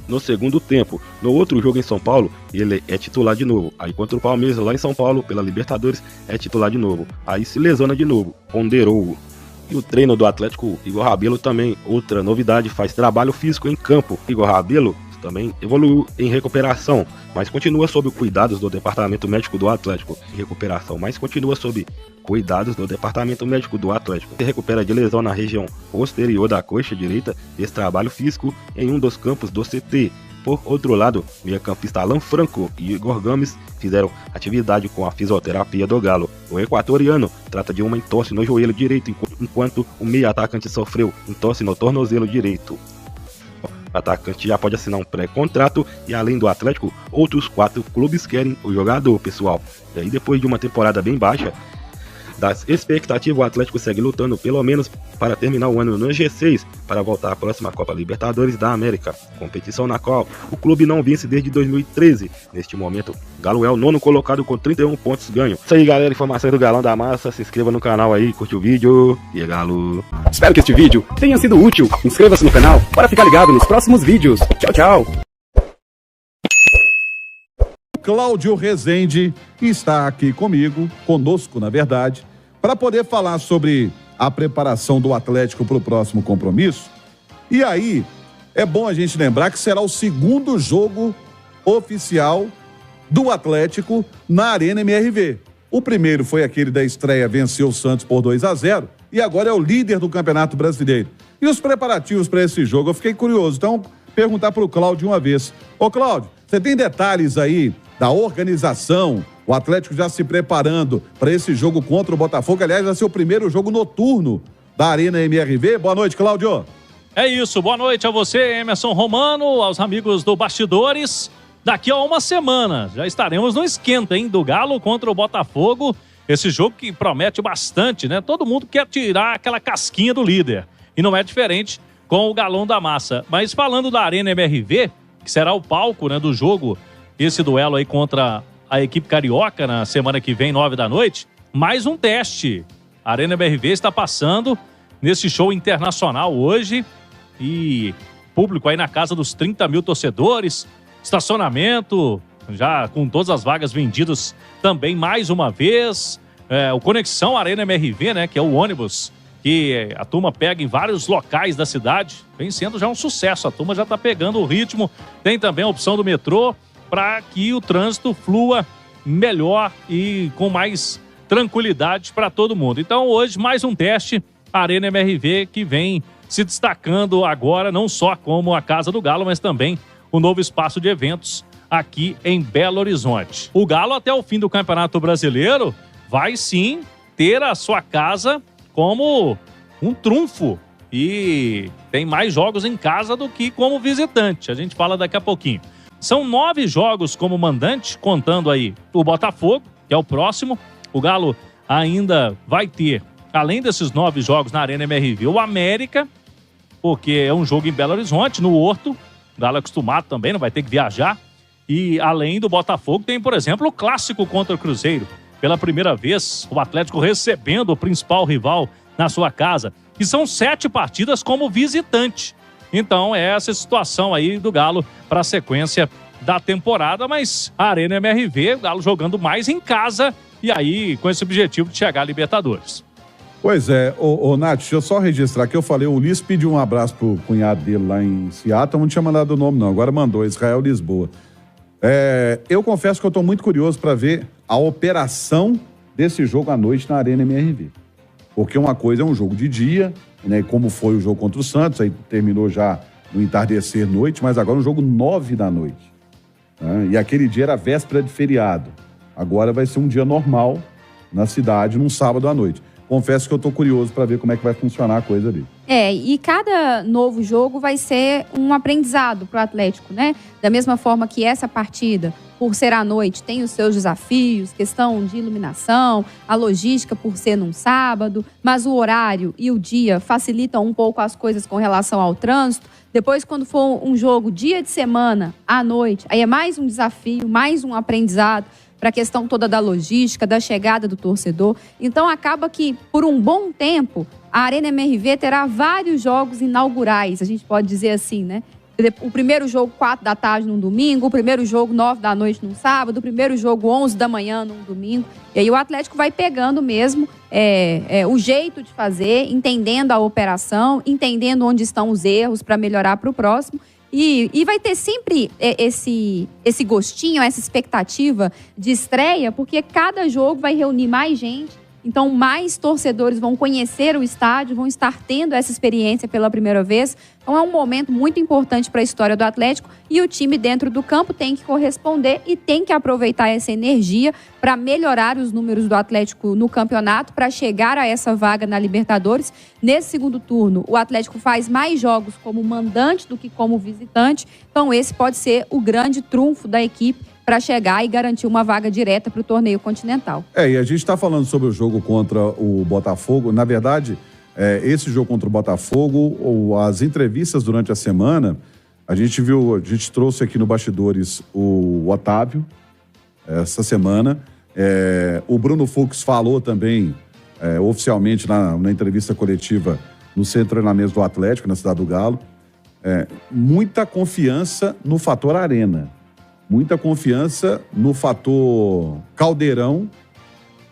no segundo tempo. No outro jogo em São Paulo, ele é titular de novo. Aí contra o Palmeiras lá em São Paulo, pela Libertadores, é titular de novo. Aí se lesiona de novo, ponderou. E o treino do Atlético, Igor Rabelo também, outra novidade, faz trabalho físico em campo. Igor Rabelo também evoluiu em recuperação, mas continua sob cuidados do departamento médico do Atlético. Se recupera de lesão na região posterior da coxa direita, fez trabalho físico em um dos campos do CT. Por outro lado, o meio-campista Alan Franco e Igor Gomes fizeram atividade com a fisioterapia do Galo. O equatoriano trata de uma entorse no joelho direito, enquanto o meio-atacante sofreu entorse no tornozelo direito. O atacante já pode assinar um pré-contrato e, além do Atlético, outros 4 clubes querem o jogador, pessoal. E aí, depois de uma temporada bem baixa das expectativas, o Atlético segue lutando pelo menos para terminar o ano no G6 para voltar à próxima Copa Libertadores da América, competição na qual o clube não vence desde 2013. Neste momento, Galo é o 9º colocado com 31 pontos ganhos. Isso aí, galera, informações do Galão da Massa. Se inscreva no canal aí, curte o vídeo e é Galo. Espero que este vídeo tenha sido útil. Inscreva-se no canal para ficar ligado nos próximos vídeos. Tchau, tchau. Cláudio Rezende está aqui conosco, na verdade, para poder falar sobre a preparação do Atlético para o próximo compromisso. E aí, é bom a gente lembrar que será o 2º jogo oficial do Atlético na Arena MRV. O primeiro foi aquele da estreia, venceu o Santos por 2-0, e agora é o líder do Campeonato Brasileiro. E os preparativos para esse jogo, eu fiquei curioso, então perguntar para o Cláudio uma vez. Ô Cláudio, você tem detalhes aí da organização, O Atlético já se preparando para esse jogo contra o Botafogo. Aliás, vai ser o primeiro jogo noturno da Arena MRV. Boa noite, Cláudio. É isso, boa noite a você, Emerson Romano, aos amigos do Bastidores. Daqui a uma semana já estaremos no esquenta, hein, do Galo contra o Botafogo. Esse jogo que promete bastante, né? Todo mundo quer tirar aquela casquinha do líder. E não é diferente com o Galão da Massa. Mas falando da Arena MRV, que será o palco, né, do jogo, esse duelo aí contra a equipe carioca na semana que vem, 9 da noite, mais um teste. A Arena MRV está passando nesse show internacional hoje e público aí na casa dos 30 mil torcedores, estacionamento, já com todas as vagas vendidas também mais uma vez. O Conexão Arena MRV, né, que é o ônibus que a turma pega em vários locais da cidade, vem sendo já um sucesso, a turma já está pegando o ritmo. Tem também a opção do metrô para que o trânsito flua melhor e com mais tranquilidade para todo mundo. Então hoje mais um teste, Arena MRV, que vem se destacando agora não só como a Casa do Galo, mas também o novo espaço de eventos aqui em Belo Horizonte. O Galo até o fim do Campeonato Brasileiro vai sim ter a sua casa como um trunfo e tem mais jogos em casa do que como visitante. A gente fala daqui a pouquinho. São 9 jogos como mandante, contando aí o Botafogo, que é o próximo. O Galo ainda vai ter, além desses 9 jogos na Arena MRV, o América, porque é um jogo em Belo Horizonte, no Horto. O Galo é acostumado também, não vai ter que viajar. E além do Botafogo, tem, por exemplo, o clássico contra o Cruzeiro. Pela primeira vez, o Atlético recebendo o principal rival na sua casa. E são 7 partidas como visitante. Então é essa situação aí do Galo para a sequência da temporada. Mas a Arena MRV, o Galo jogando mais em casa e aí com esse objetivo de chegar à Libertadores. Pois é, Nath, deixa eu só registrar que eu falei, o Ulisses pediu um abraço pro cunhado dele lá em Seattle, não tinha mandado o nome não, agora mandou, Israel Lisboa. Eu confesso que eu tô muito curioso para ver a operação desse jogo à noite na Arena MRV. Porque uma coisa é um jogo de dia, né, como foi o jogo contra o Santos, aí terminou já no entardecer noite, mas agora um jogo 9 da noite. Né, e aquele dia era véspera de feriado. Agora vai ser um dia normal na cidade, num sábado à noite. Confesso que eu tô curioso para ver como é que vai funcionar a coisa ali. E cada novo jogo vai ser um aprendizado pro Atlético, né? Da mesma forma que essa partida, por ser à noite, tem os seus desafios, questão de iluminação, a logística por ser num sábado, mas o horário e o dia facilitam um pouco as coisas com relação ao trânsito. Depois, quando for um jogo dia de semana, à noite, aí é mais um desafio, mais um aprendizado para a questão toda da logística, da chegada do torcedor. Então, acaba que, por um bom tempo, a Arena MRV terá vários jogos inaugurais, a gente pode dizer assim, né? O primeiro jogo, 4 da tarde num domingo, o primeiro jogo, 9 da noite num sábado, o primeiro jogo, 11 da manhã num domingo. E aí o Atlético vai pegando mesmo o jeito de fazer, entendendo a operação, entendendo onde estão os erros para melhorar para o próximo. E vai ter sempre esse gostinho, essa expectativa de estreia, porque cada jogo vai reunir mais gente. Então, mais torcedores vão conhecer o estádio, vão estar tendo essa experiência pela primeira vez. Então, é um momento muito importante para a história do Atlético e o time dentro do campo tem que corresponder e tem que aproveitar essa energia para melhorar os números do Atlético no campeonato, para chegar a essa vaga na Libertadores. Nesse segundo turno, o Atlético faz mais jogos como mandante do que como visitante. Então, esse pode ser o grande trunfo da equipe para chegar e garantir uma vaga direta para o torneio continental. E a gente está falando sobre o jogo contra o Botafogo. Na verdade, esse jogo contra o Botafogo, as entrevistas durante a semana, a gente trouxe aqui no Bastidores o Otávio, essa semana. O Bruno Fux falou também, oficialmente, na entrevista coletiva no Centro de Treinamento do Atlético, na Cidade do Galo. Muita confiança no fator Arena. Muita confiança no fator Caldeirão,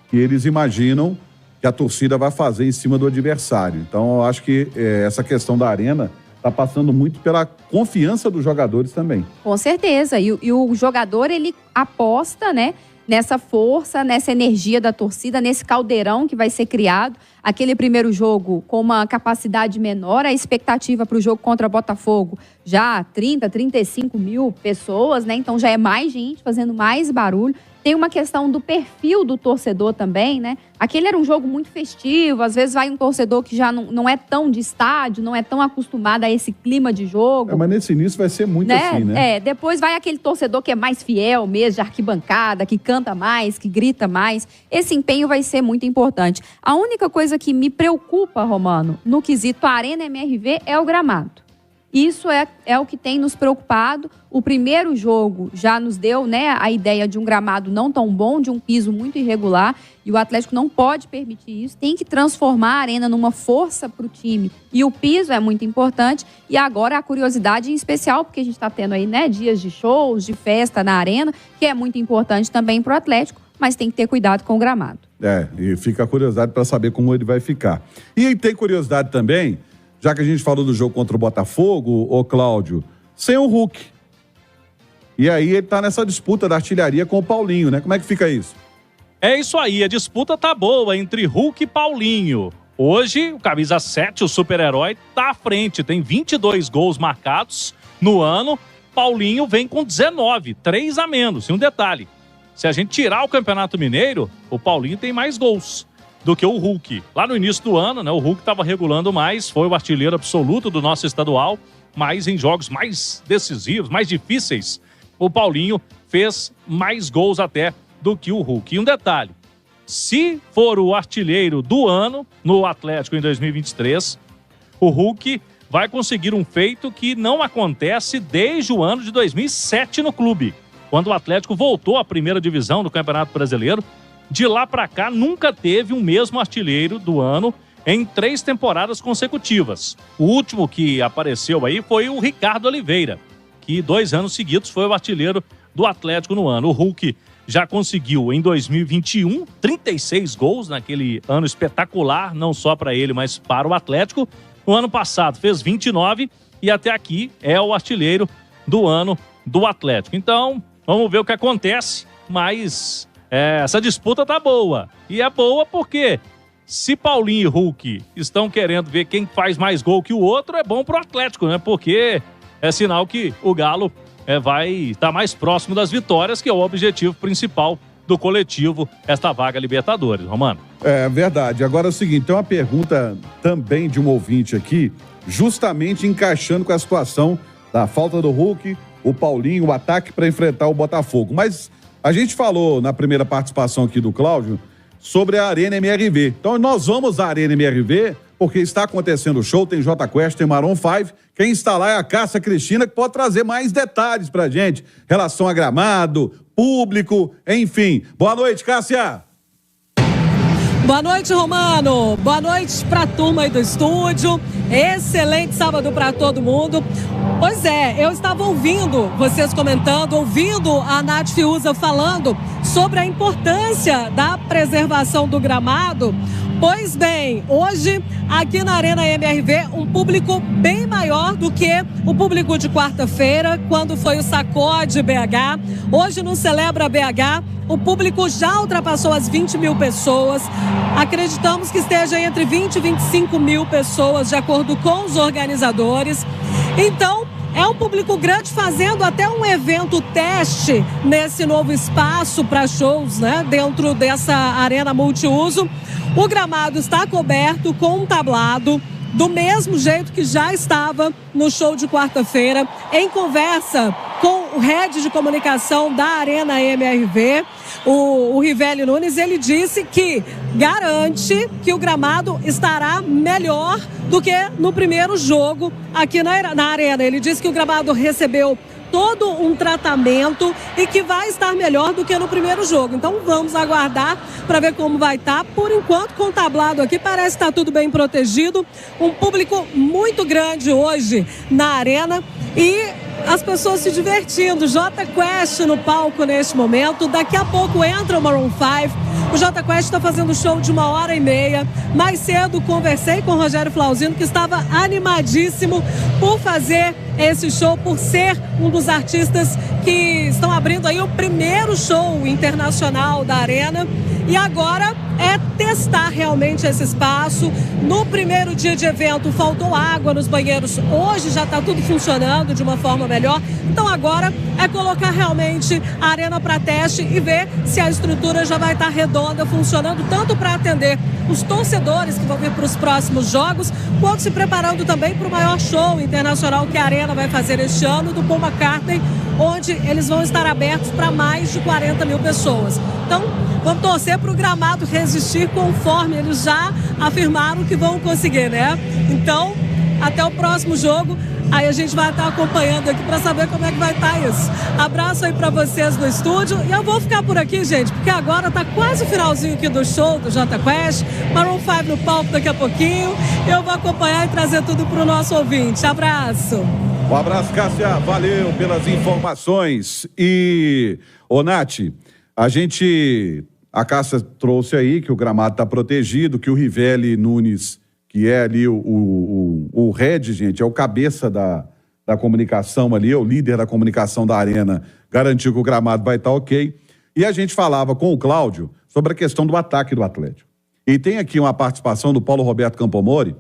que eles imaginam que a torcida vai fazer em cima do adversário. Então, eu acho que essa questão da Arena está passando muito pela confiança dos jogadores também. Com certeza. E o jogador, ele aposta, né, nessa força, nessa energia da torcida, nesse caldeirão que vai ser criado. Aquele primeiro jogo com uma capacidade menor, a expectativa para o jogo contra o Botafogo já 30, 35 mil pessoas, né? Então já é mais gente fazendo mais barulho. Tem uma questão do perfil do torcedor também, né? Aquele era um jogo muito festivo, às vezes vai um torcedor que já não é tão de estádio, não é tão acostumado a esse clima de jogo. Mas nesse início vai ser muito assim, né? Depois vai aquele torcedor que é mais fiel mesmo, de arquibancada, que canta mais, que grita mais. Esse empenho vai ser muito importante. A única coisa que me preocupa, Romano, no quesito Arena MRV é o gramado. Isso é o que tem nos preocupado. O primeiro jogo já nos deu, né, a ideia de um gramado não tão bom, de um piso muito irregular, e o Atlético não pode permitir isso, tem que transformar a arena numa força para o time. E o piso é muito importante, e agora a curiosidade em especial, porque a gente está tendo aí, né, dias de shows, de festa na arena, que é muito importante também para o Atlético, mas tem que ter cuidado com o gramado. E fica a curiosidade para saber como ele vai ficar. E tem curiosidade também, já que a gente falou do jogo contra o Botafogo, ô Cláudio, sem o Hulk. E aí ele tá nessa disputa da artilharia com o Paulinho, né? Como é que fica isso? É isso aí, a disputa tá boa entre Hulk e Paulinho. Hoje, o camisa 7, o super-herói, tá à frente, tem 22 gols marcados no ano. Paulinho vem com 19, 3 a menos. E um detalhe, se a gente tirar o Campeonato Mineiro, o Paulinho tem mais gols do que o Hulk. Lá no início do ano, né, o Hulk estava regulando mais, foi o artilheiro absoluto do nosso estadual, mas em jogos mais decisivos, mais difíceis, o Paulinho fez mais gols até do que o Hulk. E um detalhe, se for o artilheiro do ano no Atlético em 2023, o Hulk vai conseguir um feito que não acontece desde o ano de 2007 no clube, quando o Atlético voltou à primeira divisão do Campeonato Brasileiro. De lá para cá, nunca teve um mesmo artilheiro do ano em 3 temporadas consecutivas. O último que apareceu aí foi o Ricardo Oliveira, que 2 anos seguidos foi o artilheiro do Atlético no ano. O Hulk já conseguiu, em 2021, 36 gols naquele ano espetacular, não só para ele, mas para o Atlético. No ano passado fez 29 e até aqui é o artilheiro do ano do Atlético. Então, vamos ver o que acontece, mas essa disputa tá boa. E é boa porque se Paulinho e Hulk estão querendo ver quem faz mais gol que o outro, é bom pro Atlético, né? Porque é sinal que o Galo vai estar mais próximo das vitórias, que é o objetivo principal do coletivo, esta vaga Libertadores, Romano. É verdade. Agora é o seguinte, tem uma pergunta também de um ouvinte aqui, justamente encaixando com a situação da falta do Hulk, o Paulinho, o ataque para enfrentar o Botafogo. Mas a gente falou na primeira participação aqui do Cláudio sobre a Arena MRV. Então nós vamos à Arena MRV porque está acontecendo o show, tem Jota Quest, tem Maroon 5. Quem está lá é a Cássia Cristina, que pode trazer mais detalhes pra gente, relação a gramado, público, enfim. Boa noite, Cássia! Boa noite, Romano. Boa noite para a turma aí do estúdio. Excelente sábado para todo mundo. Pois é, eu estava ouvindo vocês comentando, ouvindo a Nath Fiuza falando sobre a importância da preservação do gramado. Pois bem, hoje aqui na Arena MRV, um público bem maior do que o público de quarta-feira, quando foi o Sacode BH. Hoje no Celebra BH, o público já ultrapassou as 20 mil pessoas. Acreditamos que esteja entre 20 e 25 mil pessoas, de acordo com os organizadores. Então, é um público grande fazendo até um evento teste nesse novo espaço para shows, né? Dentro dessa arena multiuso. O gramado está coberto com um tablado, do mesmo jeito que já estava no show de quarta-feira. Em conversa com o head de comunicação da Arena MRV, o Rivelli Nunes, ele disse que garante que o gramado estará melhor do que no primeiro jogo aqui na Arena. Ele disse que o gramado recebeu todo um tratamento e que vai estar melhor do que no primeiro jogo. Então vamos aguardar para ver como vai estar. Por enquanto, com o tablado aqui, parece que está tudo bem protegido. Um público muito grande hoje na arena e as pessoas se divertindo. Jota Quest no palco neste momento. Daqui a pouco entra o Maroon 5. O Jota Quest está fazendo show de 1h30. Mais cedo conversei com o Rogério Flauzino, que estava animadíssimo por fazer esse show, por ser um dos artistas que estão abrindo aí o primeiro show internacional da Arena. E agora é testar realmente esse espaço. No primeiro dia de evento faltou água nos banheiros, hoje já está tudo funcionando de uma forma melhor. Então agora é colocar realmente a arena para teste e ver se a estrutura já vai estar redonda, funcionando tanto para atender os torcedores que vão vir para os próximos jogos, quanto se preparando também para o maior show internacional que a Arena vai fazer este ano, do Paul McCartney, onde eles vão estar abertos para mais de 40 mil pessoas. Então, vamos torcer para o gramado resistir conforme eles já afirmaram que vão conseguir, né? Então, até o próximo jogo, aí a gente vai estar acompanhando aqui para saber como é que vai estar isso. Abraço aí para vocês no estúdio. E eu vou ficar por aqui, gente, porque agora tá quase o finalzinho aqui do show do Jota Quest. Maroon 5 no palco daqui a pouquinho. Eu vou acompanhar e trazer tudo pro nosso ouvinte. Abraço. Um abraço, Cássia. Valeu pelas informações. E, ô Nath, a Cássia trouxe aí que o gramado está protegido, que o Rivelli Nunes, que é ali o head, gente, é o cabeça da comunicação ali, é o líder da comunicação da Arena, garantiu que o gramado vai estar ok. E a gente falava com o Cláudio sobre a questão do ataque do Atlético. E tem aqui uma participação do Paulo Roberto Campomori.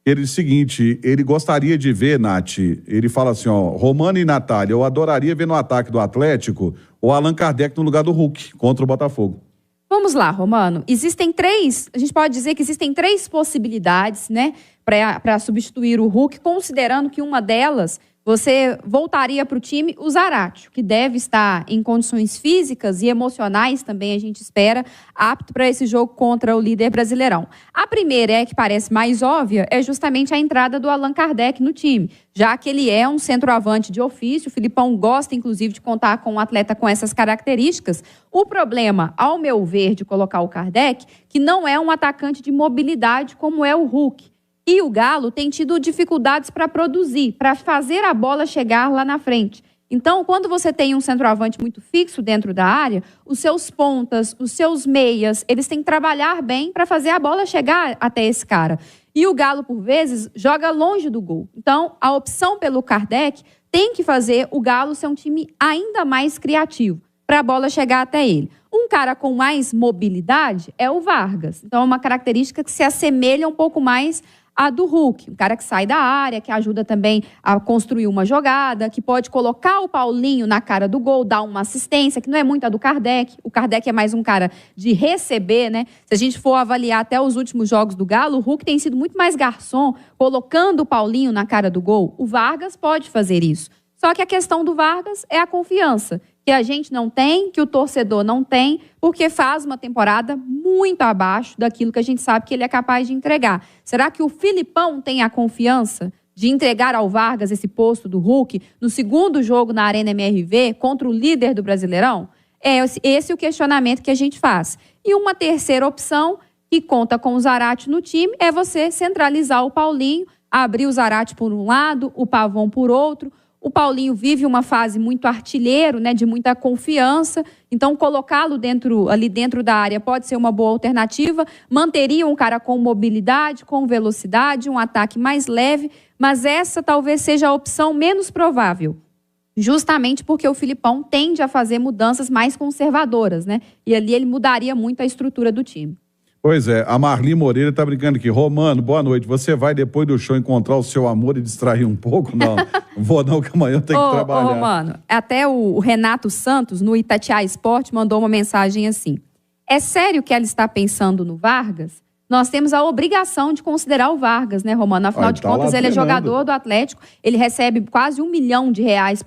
Ele diz o seguinte, ele gostaria de ver, Nath, ele fala assim, ó, Romano e Natália, eu adoraria ver no ataque do Atlético o Allan Kardec no lugar do Hulk contra o Botafogo. Vamos lá, Romano. A gente pode dizer que existem 3 possibilidades, né, para substituir o Hulk, considerando que uma delas você voltaria para o time o Zaratio, que deve estar em condições físicas e emocionais também, a gente espera, apto para esse jogo contra o líder brasileirão. A primeira, que parece mais óbvia, é justamente a entrada do Allan Kardec no time, já que ele é um centroavante de ofício. O Filipão gosta, inclusive, de contar com um atleta com essas características. O problema, ao meu ver, de colocar o Kardec, que não é um atacante de mobilidade como é o Hulk. E o Galo tem tido dificuldades para produzir, para fazer a bola chegar lá na frente. Então, quando você tem um centroavante muito fixo dentro da área, os seus pontas, os seus meias, eles têm que trabalhar bem para fazer a bola chegar até esse cara. E o Galo, por vezes, joga longe do gol. Então, a opção pelo Kardec tem que fazer o Galo ser um time ainda mais criativo para a bola chegar até ele. Um cara com mais mobilidade é o Vargas. Então, é uma característica que se assemelha um pouco mais a do Hulk, um cara que sai da área, que ajuda também a construir uma jogada, que pode colocar o Paulinho na cara do gol, dar uma assistência, que não é muito a do Kardec. O Kardec é mais um cara de receber, né? Se a gente for avaliar até os últimos jogos do Galo, o Hulk tem sido muito mais garçom, colocando o Paulinho na cara do gol. O Vargas pode fazer isso. Só que a questão do Vargas é a confiança, que a gente não tem, que o torcedor não tem, porque faz uma temporada muito abaixo daquilo que a gente sabe que ele é capaz de entregar. Será que o Filipão tem a confiança de entregar ao Vargas esse posto do Hulk no segundo jogo na Arena MRV contra o líder do Brasileirão? É esse o questionamento que a gente faz. E uma terceira opção, que conta com o Zaratio no time, é você centralizar o Paulinho, abrir o Zaratio por um lado, o Pavon por outro. O Paulinho vive uma fase muito artilheiro, né, de muita confiança, então colocá-lo ali dentro da área pode ser uma boa alternativa, manteria um cara com mobilidade, com velocidade, um ataque mais leve, mas essa talvez seja a opção menos provável, justamente porque o Filipão tende a fazer mudanças mais conservadoras, né, e ali ele mudaria muito a estrutura do time. Pois é, a Marli Moreira tá brincando aqui. Romano, boa noite. Você vai depois do show encontrar o seu amor e distrair um pouco? Não, vou não, que amanhã eu tenho que trabalhar. Romano, até o Renato Santos, no Itatiaia Esporte, mandou uma mensagem assim. É sério que ela está pensando no Vargas? Nós temos a obrigação de considerar o Vargas, né, Romano? Afinal de contas, ele é jogador do Atlético, ele recebe quase R$1 milhão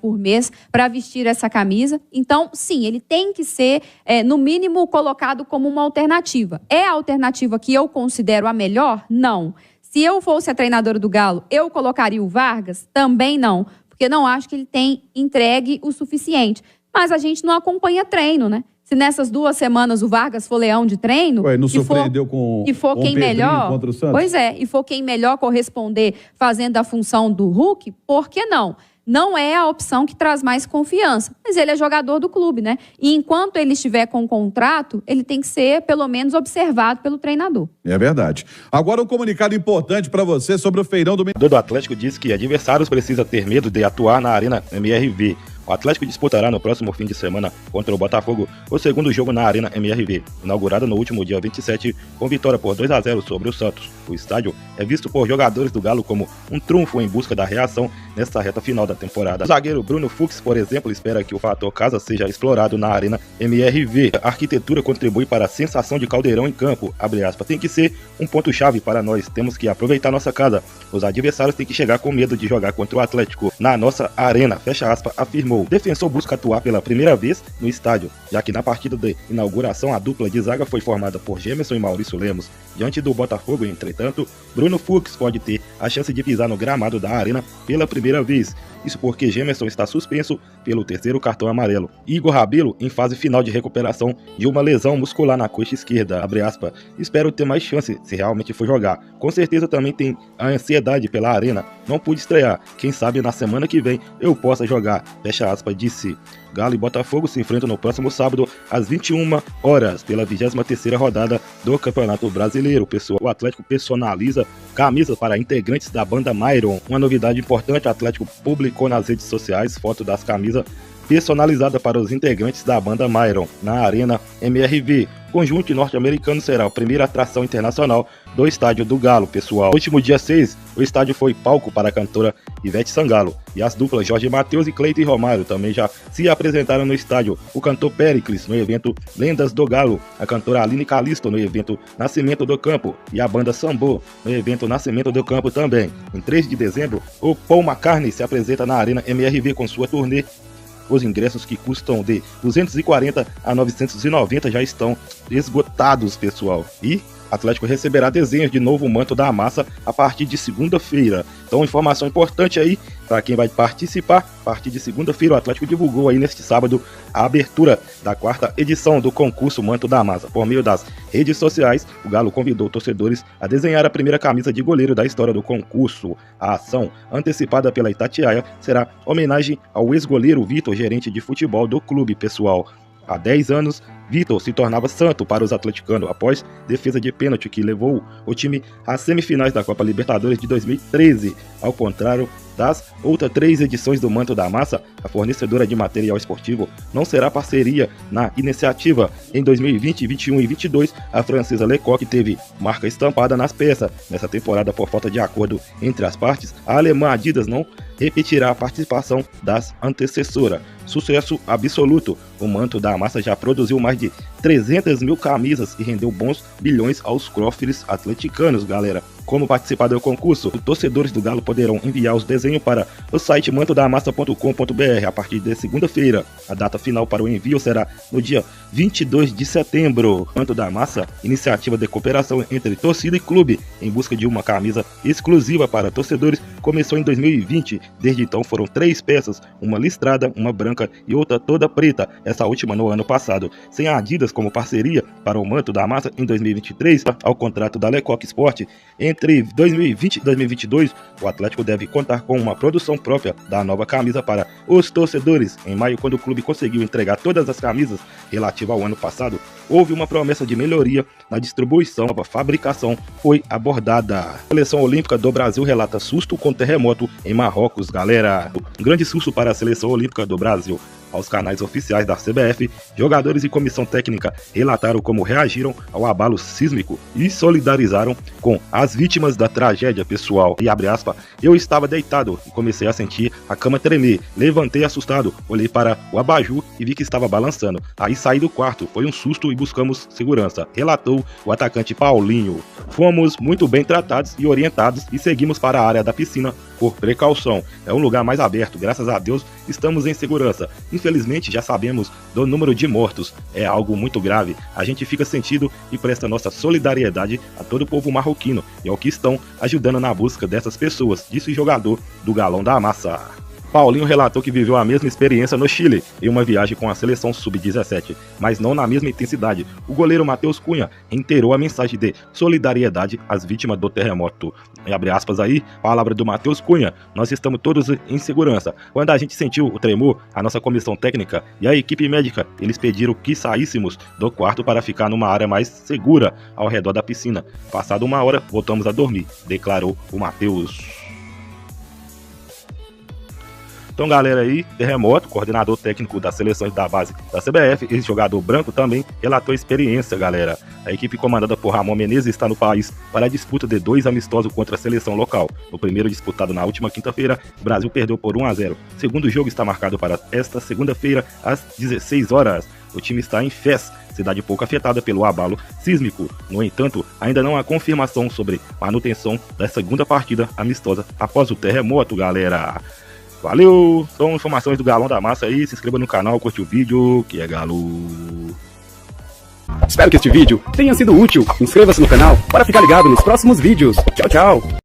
por mês para vestir essa camisa. Então, sim, ele tem que ser, no mínimo, colocado como uma alternativa. É a alternativa que eu considero a melhor? Não. Se eu fosse a treinadora do Galo, eu colocaria o Vargas? Também não, porque não acho que ele tem entregue o suficiente. Mas a gente não acompanha treino, né? Se nessas 2 semanas o Vargas for leão de treino... Ué, não surpreendeu com quem melhor contra o Santos? Pois é, e for quem melhor corresponder fazendo a função do Hulk, por que não? Não é a opção que traz mais confiança, mas ele é jogador do clube, né? E enquanto ele estiver com o contrato, ele tem que ser, pelo menos, observado pelo treinador. É verdade. Agora um comunicado importante para você sobre o feirão do... O Atlético diz que adversários precisam ter medo de atuar na Arena MRV. O Atlético disputará no próximo fim de semana contra o Botafogo o segundo jogo na Arena MRV, inaugurada no último dia 27, com vitória por 2-0 sobre o Santos. O estádio é visto por jogadores do Galo como um trunfo em busca da reação nesta reta final da temporada. O zagueiro Bruno Fux, por exemplo, espera que o fator casa seja explorado na Arena MRV. A arquitetura contribui para a sensação de caldeirão em campo, abre aspas, tem que ser um ponto-chave para nós, temos que aproveitar nossa casa. Os adversários têm que chegar com medo de jogar contra o Atlético na nossa arena, fecha aspas, afirmou. O defensor busca atuar pela primeira vez no estádio, já que na partida de inauguração a dupla de zaga foi formada por Gemerson e Maurício Lemos. Diante do Botafogo, entretanto, Bruno Fux pode ter a chance de pisar no gramado da arena pela primeira vez. Isso porque Gemerson está suspenso pelo terceiro cartão amarelo. Igor Rabelo em fase final de recuperação de uma lesão muscular na coxa esquerda, abre aspas, espero ter mais chance se realmente for jogar. Com certeza também tem a ansiedade pela arena, não pude estrear, quem sabe na semana que vem eu possa jogar, fecha aspas, disse. Galo e Botafogo se enfrentam no próximo sábado às 21 horas pela 23ª rodada do Campeonato Brasileiro. O Atlético personaliza camisas para integrantes da banda Myron. Uma novidade importante, o Atlético publicou nas redes sociais foto das camisas personalizada para os integrantes da banda Myron na Arena MRV. O conjunto norte-americano será a primeira atração internacional do estádio do Galo, pessoal. No último dia 6, o estádio foi palco para a cantora Ivete Sangalo e as duplas Jorge Mateus e Cleiton Romário também já se apresentaram no estádio. O cantor Péricles no evento Lendas do Galo, a cantora Aline Calisto no evento Nascimento do Campo e a banda Sambô no evento Nascimento do Campo também. Em 3 de dezembro, o Paul McCartney se apresenta na Arena MRV com sua turnê. Os ingressos, que custam de 240 a 990, já estão esgotados, pessoal. E Atlético receberá desenhos de novo manto da massa a partir de segunda-feira. Então, informação importante aí para quem vai participar. A partir de segunda-feira, o Atlético divulgou aí neste sábado a abertura da 4ª edição do concurso Manto da Massa. Por meio das redes sociais, o Galo convidou torcedores a desenhar a primeira camisa de goleiro da história do concurso. A ação, antecipada pela Itatiaia, será homenagem ao ex-goleiro Vitor, gerente de futebol do clube, pessoal. Há 10 anos, Vitor se tornava santo para os atleticanos após defesa de pênalti que levou o time às semifinais da Copa Libertadores de 2013. Ao contrário das outras 3 edições do Manto da Massa, a fornecedora de material esportivo não será parceria na iniciativa. Em 2020, 21 e 22, a francesa Lecoq teve marca estampada nas peças. Nessa temporada, por falta de acordo entre as partes, a alemã Adidas não repetirá a participação das antecessoras. Sucesso absoluto. O Manto da Massa já produziu mais de 300 mil camisas e rendeu bons bilhões aos cofres atleticanos, galera. Como participar do concurso, os torcedores do Galo poderão enviar os desenhos para o site mantodamassa.com.br a partir de segunda-feira. A data final para o envio será no dia 22 de setembro. Manto da Massa, iniciativa de cooperação entre torcida e clube em busca de uma camisa exclusiva para torcedores, começou em 2020. Desde então foram 3 peças, uma listrada, uma branca e outra toda preta, essa última no ano passado. Sem a Adidas como parceria para o Manto da Massa em 2023, ao contrato da Lecoq Sport, entre 2020 e 2022, o Atlético deve contar com uma produção própria da nova camisa para os torcedores. Em maio, quando o clube conseguiu entregar todas as camisas relativas ao ano passado, houve uma promessa de melhoria na distribuição. A fabricação foi abordada. A Seleção Olímpica do Brasil relata susto com terremoto em Marrocos, galera. Um grande susto para a Seleção Olímpica do Brasil. Aos canais oficiais da CBF, jogadores e comissão técnica relataram como reagiram ao abalo sísmico e solidarizaram com as vítimas da tragédia, pessoal. E abre aspas, eu estava deitado e comecei a sentir a cama tremer. Levantei assustado, olhei para o abajur e vi que estava balançando. Aí saí do quarto, foi um susto e buscamos segurança, relatou o atacante Paulinho. Fomos muito bem tratados e orientados e seguimos para a área da piscina por precaução. É um lugar mais aberto, graças a Deus estamos em segurança. Infelizmente já sabemos do número de mortos, é algo muito grave. A gente fica sentido e presta nossa solidariedade a todo o povo marroquino e ao que estão ajudando na busca dessas pessoas, disse o jogador do Galão da Massa. Paulinho relatou que viveu a mesma experiência no Chile, em uma viagem com a seleção sub-17, mas não na mesma intensidade. O goleiro Matheus Cunha reiterou a mensagem de solidariedade às vítimas do terremoto. E abre aspas aí, palavra do Matheus Cunha, nós estamos todos em segurança. Quando a gente sentiu o tremor, a nossa comissão técnica e a equipe médica, eles pediram que saíssemos do quarto para ficar numa área mais segura ao redor da piscina. Passada 1 hora, voltamos a dormir, declarou o Matheus. Então, galera aí, Terremoto, coordenador técnico das seleções da base da CBF, esse jogador branco também relatou experiência, galera. A equipe comandada por Ramon Menezes está no país para a disputa de 2 amistosos contra a seleção local. No primeiro, disputado na última quinta-feira, o Brasil perdeu por 1-0. O segundo jogo está marcado para esta segunda-feira, às 16 horas. O time está em Fez, cidade pouco afetada pelo abalo sísmico. No entanto, ainda não há confirmação sobre manutenção da segunda partida amistosa após o terremoto, galera. Valeu! São informações do Galão da Massa aí. Se inscreva no canal, curte o vídeo, que é galo. Espero que este vídeo tenha sido útil. Inscreva-se no canal para ficar ligado nos próximos vídeos. Tchau, tchau!